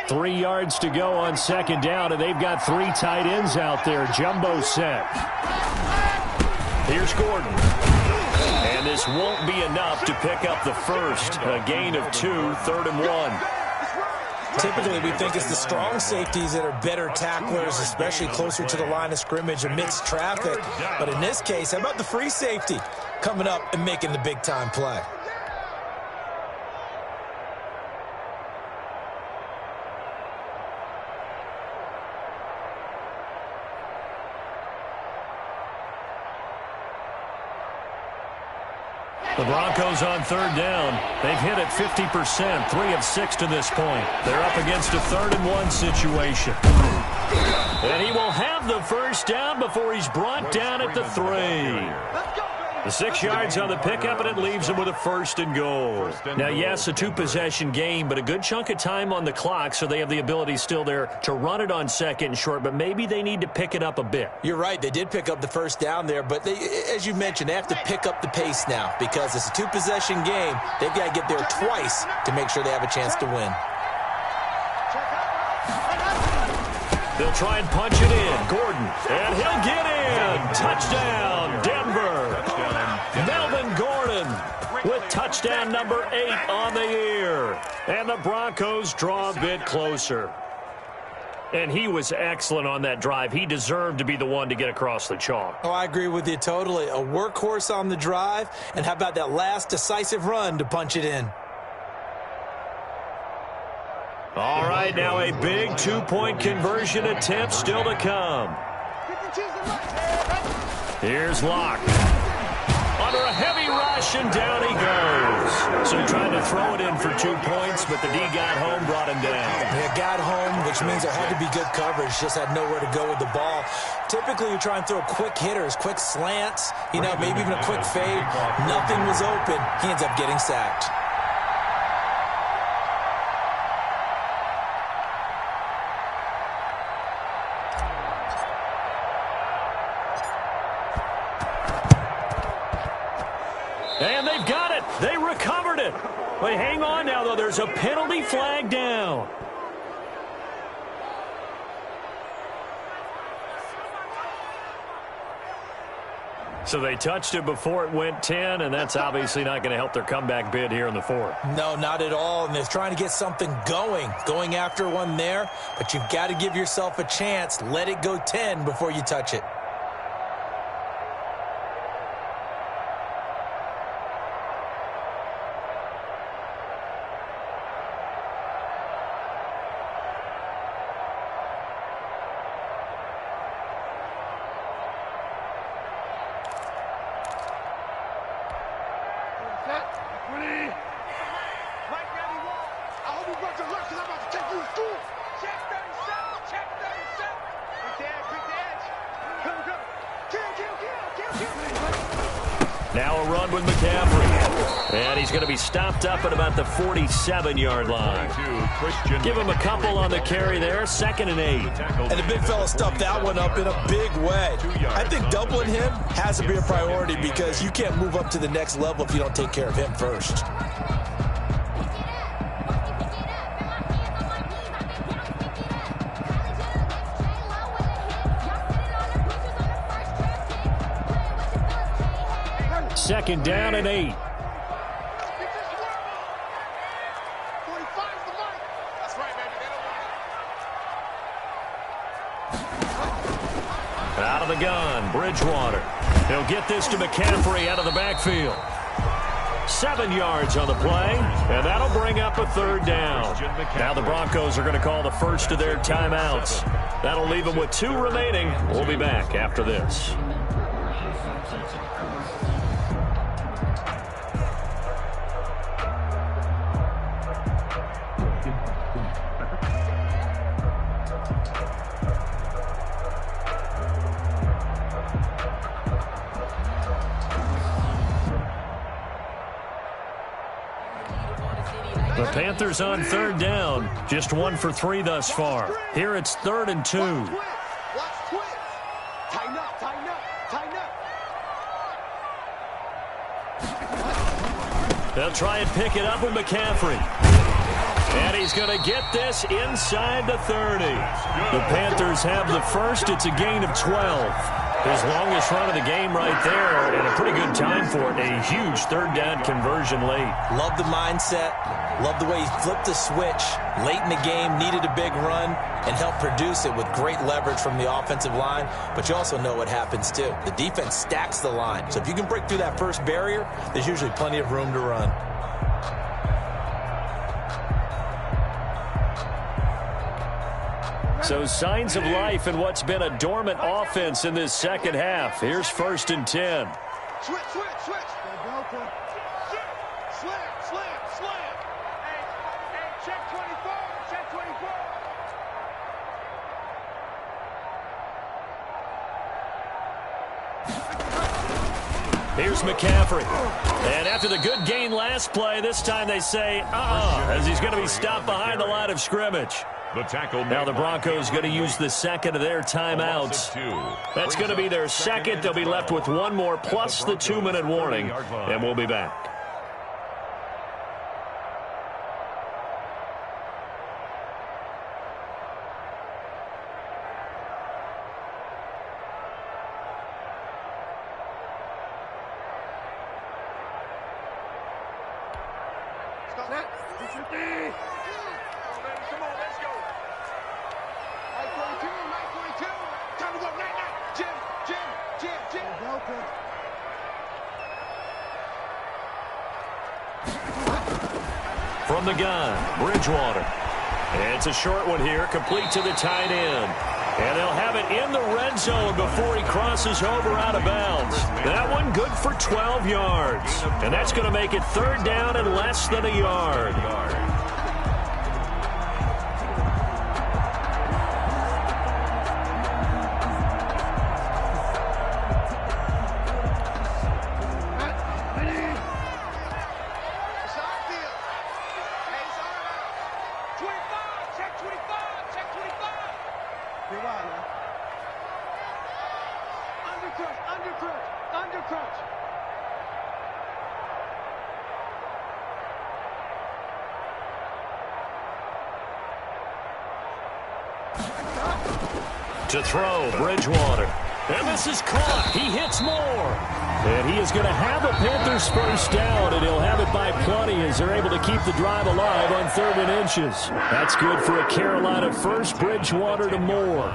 3 yards to go on 2nd down, and they've got 3 tight ends out there. Jumbo set. Here's Gordon. And this won't be enough to pick up the first. A gain of 2, 3rd and 1. Typically, we think it's the strong safeties that are better tacklers, especially closer to the line of scrimmage amidst traffic. But in this case, how about the free safety coming up and making the big-time play? The Broncos on 3rd down. They've hit it 50%, 3 of 6 to this point. They're up against a 3rd and 1 situation. And he will have the 1st down before he's brought down at the 3. The 6 yards on the pickup, and it leaves him with a 1st and goal. Now, yes, a 2-possession game, but a good chunk of time on the clock, so they have the ability still there to run it on 2nd and short, but maybe they need to pick it up a bit. You're right. They did pick up the 1st down there, but they, as you mentioned, they have to pick up the pace now because it's a 2-possession game. They've got to get there twice to make sure they have a chance to win. They'll try and punch it in. Gordon, and he'll get in. Touchdown, Denver. Melvin Gordon with touchdown number 8 on the year. And the Broncos draw a bit closer. And he was excellent on that drive. He deserved to be the one to get across the chalk. Oh, I agree with you totally. A workhorse on the drive. And how about that last decisive run to punch it in? All right, now a big 2-point conversion attempt still to come. Here's Locke. Under a heavy rush, and down he goes. So he tried to throw it in for 2 points, but the D got home, brought him down. Yeah, got home, which means there had to be good coverage. Just had nowhere to go with the ball. Typically, you try and throw quick hitters, quick slants, you know, maybe even a quick fade. Nothing was open. He ends up getting sacked. And they've got it. They recovered it. But hang on now, though. There's a penalty flag down. So they touched it before it went 10, and that's obviously not going to help their comeback bid here in the 4th. No, not at all. And they're trying to get something going after one there. But you've got to give yourself a chance. Let it go 10 before you touch it. Now a run with McCaffrey. And he's going to be stopped up at about the 47-yard line. Give him a couple on the carry there, 2nd and 8. And the big fella stuffed that one up in a big way. I think doubling him has to be a priority because you can't move up to the next level if you don't take care of him first. 2nd down and 8. Out of the gun, Bridgewater. He'll get this to McCaffrey out of the backfield. 7 yards on the play, and that'll bring up a 3rd down. Now the Broncos are going to call the first of their timeouts. That'll leave them with 2 remaining. We'll be back after this. The Panthers on 3rd down. Just 1 for 3 thus far. Here it's 3rd and 2. Watch twist. Tighten up, tighten up, tighten up. They'll try and pick it up with McCaffrey. And he's going to get this inside the 30. The Panthers have the first. It's a gain of 12. His longest run of the game right there, and a pretty good time for it. A huge 3rd down conversion late. Love the mindset. Love the way he flipped the switch late in the game, needed a big run, and helped produce it with great leverage from the offensive line. But you also know what happens, too. The defense stacks the line. So if you can break through that first barrier, there's usually plenty of room to run. So signs of life in what's been a dormant offense in this 2nd half. Here's 1st and 10. Switch, switch, switch. Slam, slam, slam. Hey, check 24, check 24. Here's McCaffrey. And after the good gain last play, this time they say, as he's going to be stopped behind the line of scrimmage. The tackle. Now the Broncos going to use the 2nd of their timeouts. That's going to be their 2nd. They'll be left with 1 more plus the 2-minute warning, and we'll be back. Come on, let's go. Night 22, night 22. Time to go, night, night. Jim. From the gun, Bridgewater. And it's a short one here, complete to the tight end. And they'll have it in the red zone before he crosses over out of bounds. That one good for 12 yards. And that's going to make it 3rd down and less than a yard. Undercrunch. To throw, Bridgewater. And this is caught. He hits more. And he is going to have a Panthers first down, and he'll have it by plenty as they're able to keep the drive alive on 3rd and inches. That's good for a Carolina first. Bridgewater to Moore.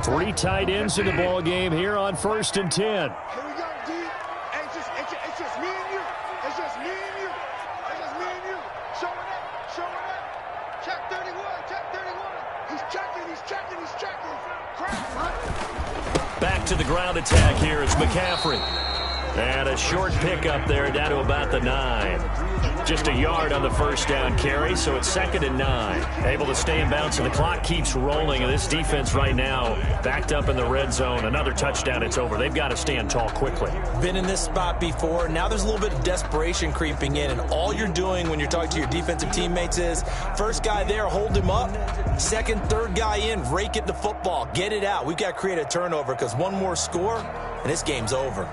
Three tight ends in the ball game here on 1st and 10. Here we go, D. It's just me and you. It's just me and you. It's just me and you. Showing up. Check 31. He's checking. Crap. Back to the ground attack here. It's McCaffrey. And a short pickup there down to about the 9. Just a yard on the first down carry, so it's 2nd and 9. Able to stay in bounds, and the clock keeps rolling. And this defense right now backed up in the red zone. Another touchdown, it's over. They've got to stand tall quickly. Been in this spot before. Now there's a little bit of desperation creeping in, and all you're doing when you're talking to your defensive teammates is first guy there, hold him up. Second, third guy in, rake it the football. Get it out. We've got to create a turnover because one more score, and this game's over.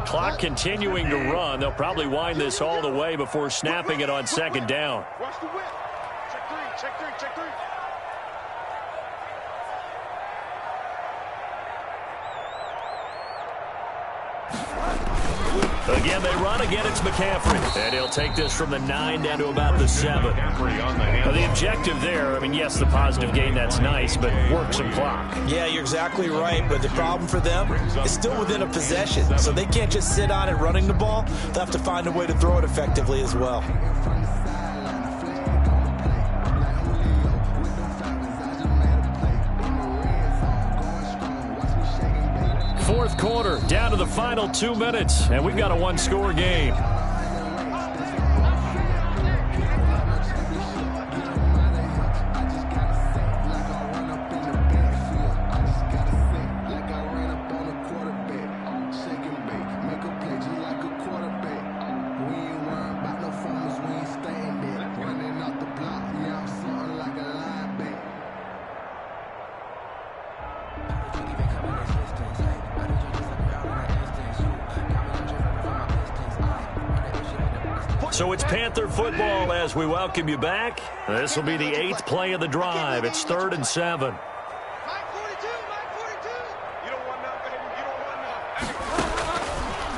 Clock continuing to run. They'll probably wind this all the way before snapping it on 2nd down. Watch the whip. Check three, check three, check three. Again, they run. Again, it's McCaffrey. And he'll take this from the 9 down to about the 7. The objective there, I mean, yes, the positive gain, that's nice, but work some clock. Yeah, you're exactly right, but the problem for them is still within a possession, so they can't just sit on it running the ball. They'll have to find a way to throw it effectively as well. Fourth quarter, down to the final 2 minutes, and we've got a one-score game. So it's Panther football as we welcome you back. This will be the 8th play of the drive. It's 3rd and 7. Mike 42, Mike 42. You don't want none, baby. You don't want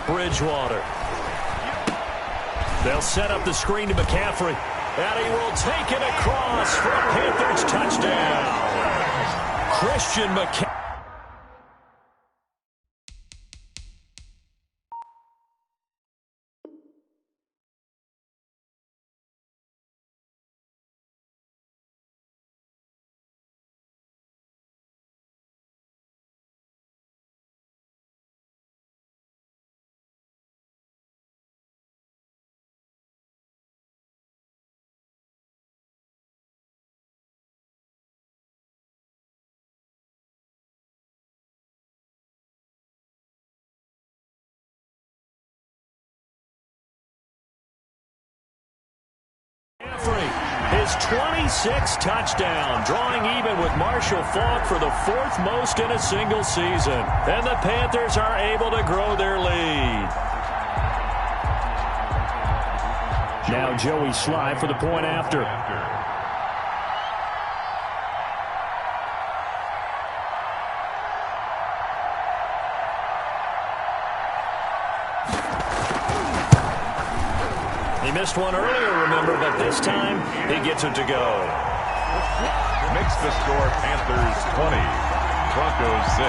none. Bridgewater. They'll set up the screen to McCaffrey. And he will take it across for a Panthers touchdown. Christian McCaffrey. His 26th touchdown, drawing even with Marshall Faulk for the 4th most in a single season. And the Panthers are able to grow their lead. Now Joey Sly for the point after. He missed one earlier, remember, but this time he gets it to go. Makes the score Panthers 20, Broncos 6.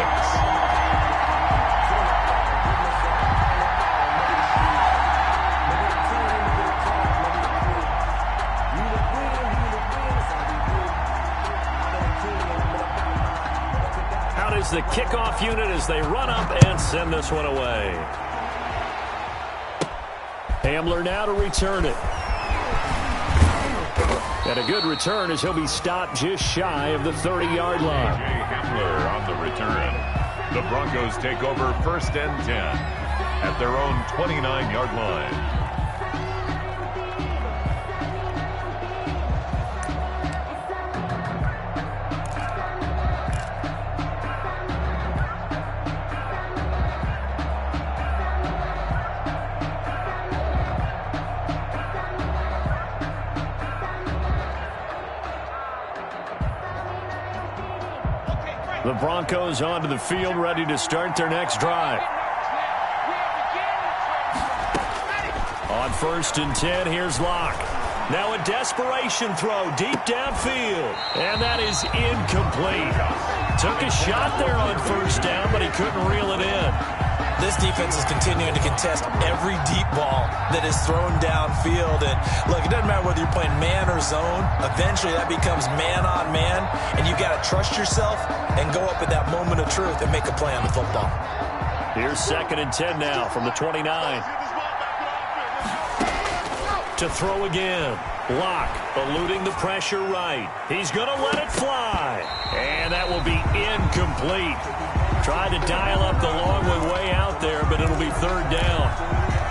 Out is the kickoff unit as they run up and send this one away. Hamler now to return it. And a good return as he'll be stopped just shy of the 30-yard line. Jay Hamler on the return. The Broncos take over 1st and 10 at their own 29-yard line. The Broncos onto the field, ready to start their next drive. On 1st and 10, here's Locke. Now a desperation throw deep downfield. And that is incomplete. Took a shot there on 1st down, but he couldn't reel it in. This defense is continuing to contest every deep ball that is thrown downfield. And look, it doesn't matter whether you're playing man or zone. Eventually, that becomes man on man, and you've got to trust yourself and go up at that moment of truth and make a play on the football. Here's 2nd and 10 now from the 29. To throw again. Locke eluding the pressure right. He's going to let it fly. And that will be incomplete. Tried to dial up the long one way out there, but it'll be 3rd down.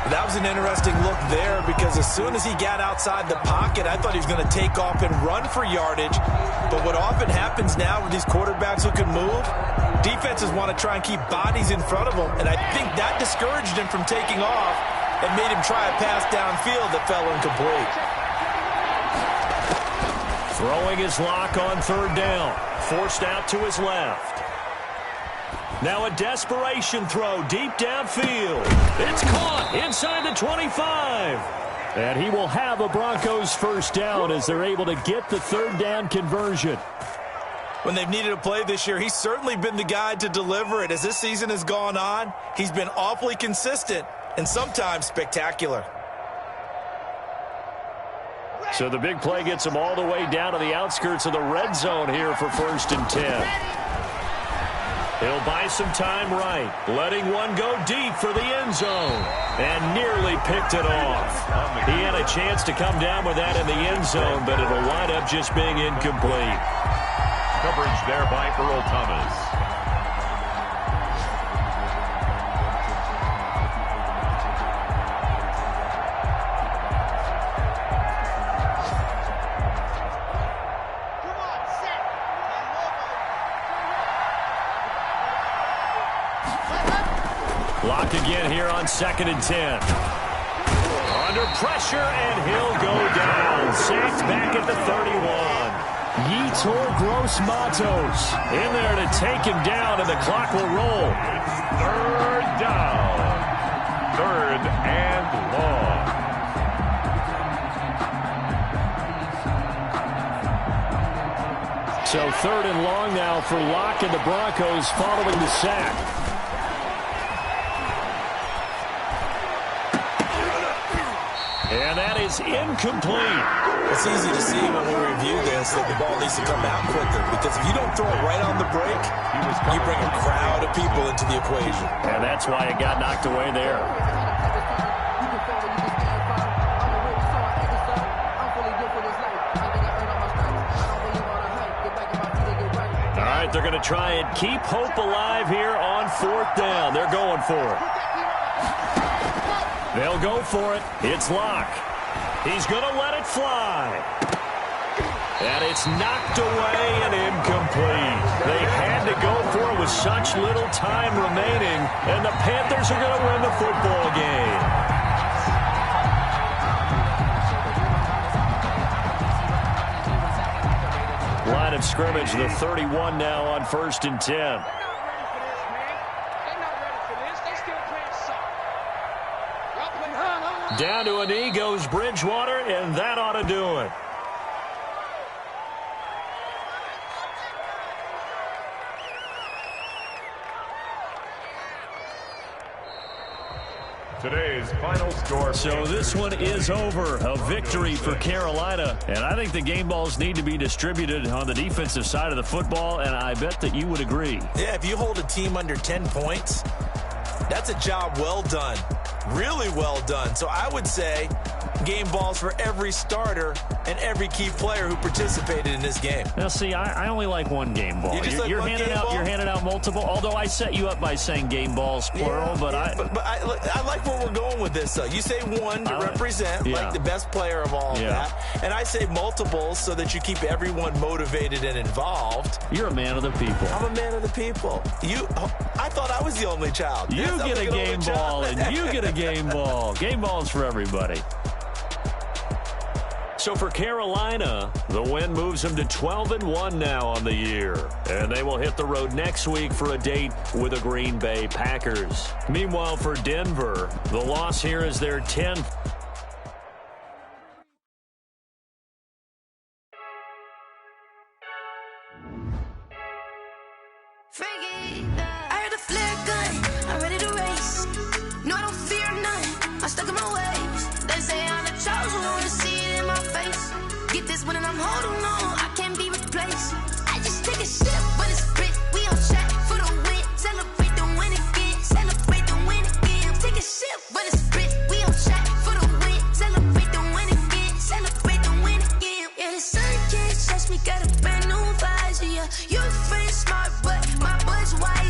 That was an interesting look there because as soon as he got outside the pocket, I thought he was going to take off and run for yardage. But what often happens now with these quarterbacks who can move, defenses want to try and keep bodies in front of them, and I think that discouraged him from taking off and made him try a pass downfield that fell incomplete. Throwing his Locke on 3rd down. Forced out to his left. Now a desperation throw deep downfield. It's caught inside the 25. And he will have a Broncos 1st down as they're able to get the 3rd down conversion. When they've needed a play this year, he's certainly been the guy to deliver it. As this season has gone on, he's been awfully consistent and sometimes spectacular. So the big play gets him all the way down to the outskirts of the red zone here for 1st and 10. He'll buy some time right, letting one go deep for the end zone, and nearly picked it off. He had a chance to come down with that in the end zone, but it'll wind up just being incomplete. Coverage there by Earl Thomas. Locke again here on 2nd and 10. Under pressure, and he'll go down. Sacked back at the 31. Yetur Gross-Matos in there to take him down, and the clock will roll. 3rd down. 3rd and long. So 3rd and long now for Locke and the Broncos following the sack. And that is incomplete. It's easy to see when we review this that the ball needs to come out quicker, because if you don't throw it right on the break, you bring a crowd of people into the equation. And that's why it got knocked away there. All right, they're going to try and keep hope alive here on 4th down. They're going for it. They'll go for it. It's Locke. He's going to let it fly. And it's knocked away and incomplete. They had to go for it with such little time remaining, and the Panthers are going to win the football game. Line of scrimmage, the 31 now on 1st and 10. Down to a knee goes Bridgewater, and that ought to do it. Today's final score. So this one is over. A victory for Carolina. And I think the game balls need to be distributed on the defensive side of the football, and I bet that you would agree. Yeah, if you hold a team under 10 points, that's a job well done. Really well done. So I would say game balls for every starter and every key player who participated in this game. Now, see, I only like one game ball. You're handing out multiple, although I set you up by saying game balls, plural. But I like where we're going with this, though. You say one to represent like the best player of all of that. And I say multiples so that you keep everyone motivated and involved. You're a man of the people. I'm a man of the people. I thought I was the only child. You get a game ball, and you get a game ball. Game balls for everybody. So for Carolina, the win moves them to 12-1 now on the year. And they will hit the road next week for a date with the Green Bay Packers. Meanwhile, for Denver, the loss here is their 10th. I heard a flare gun, I'm ready to race. friend smart, but my butt's wide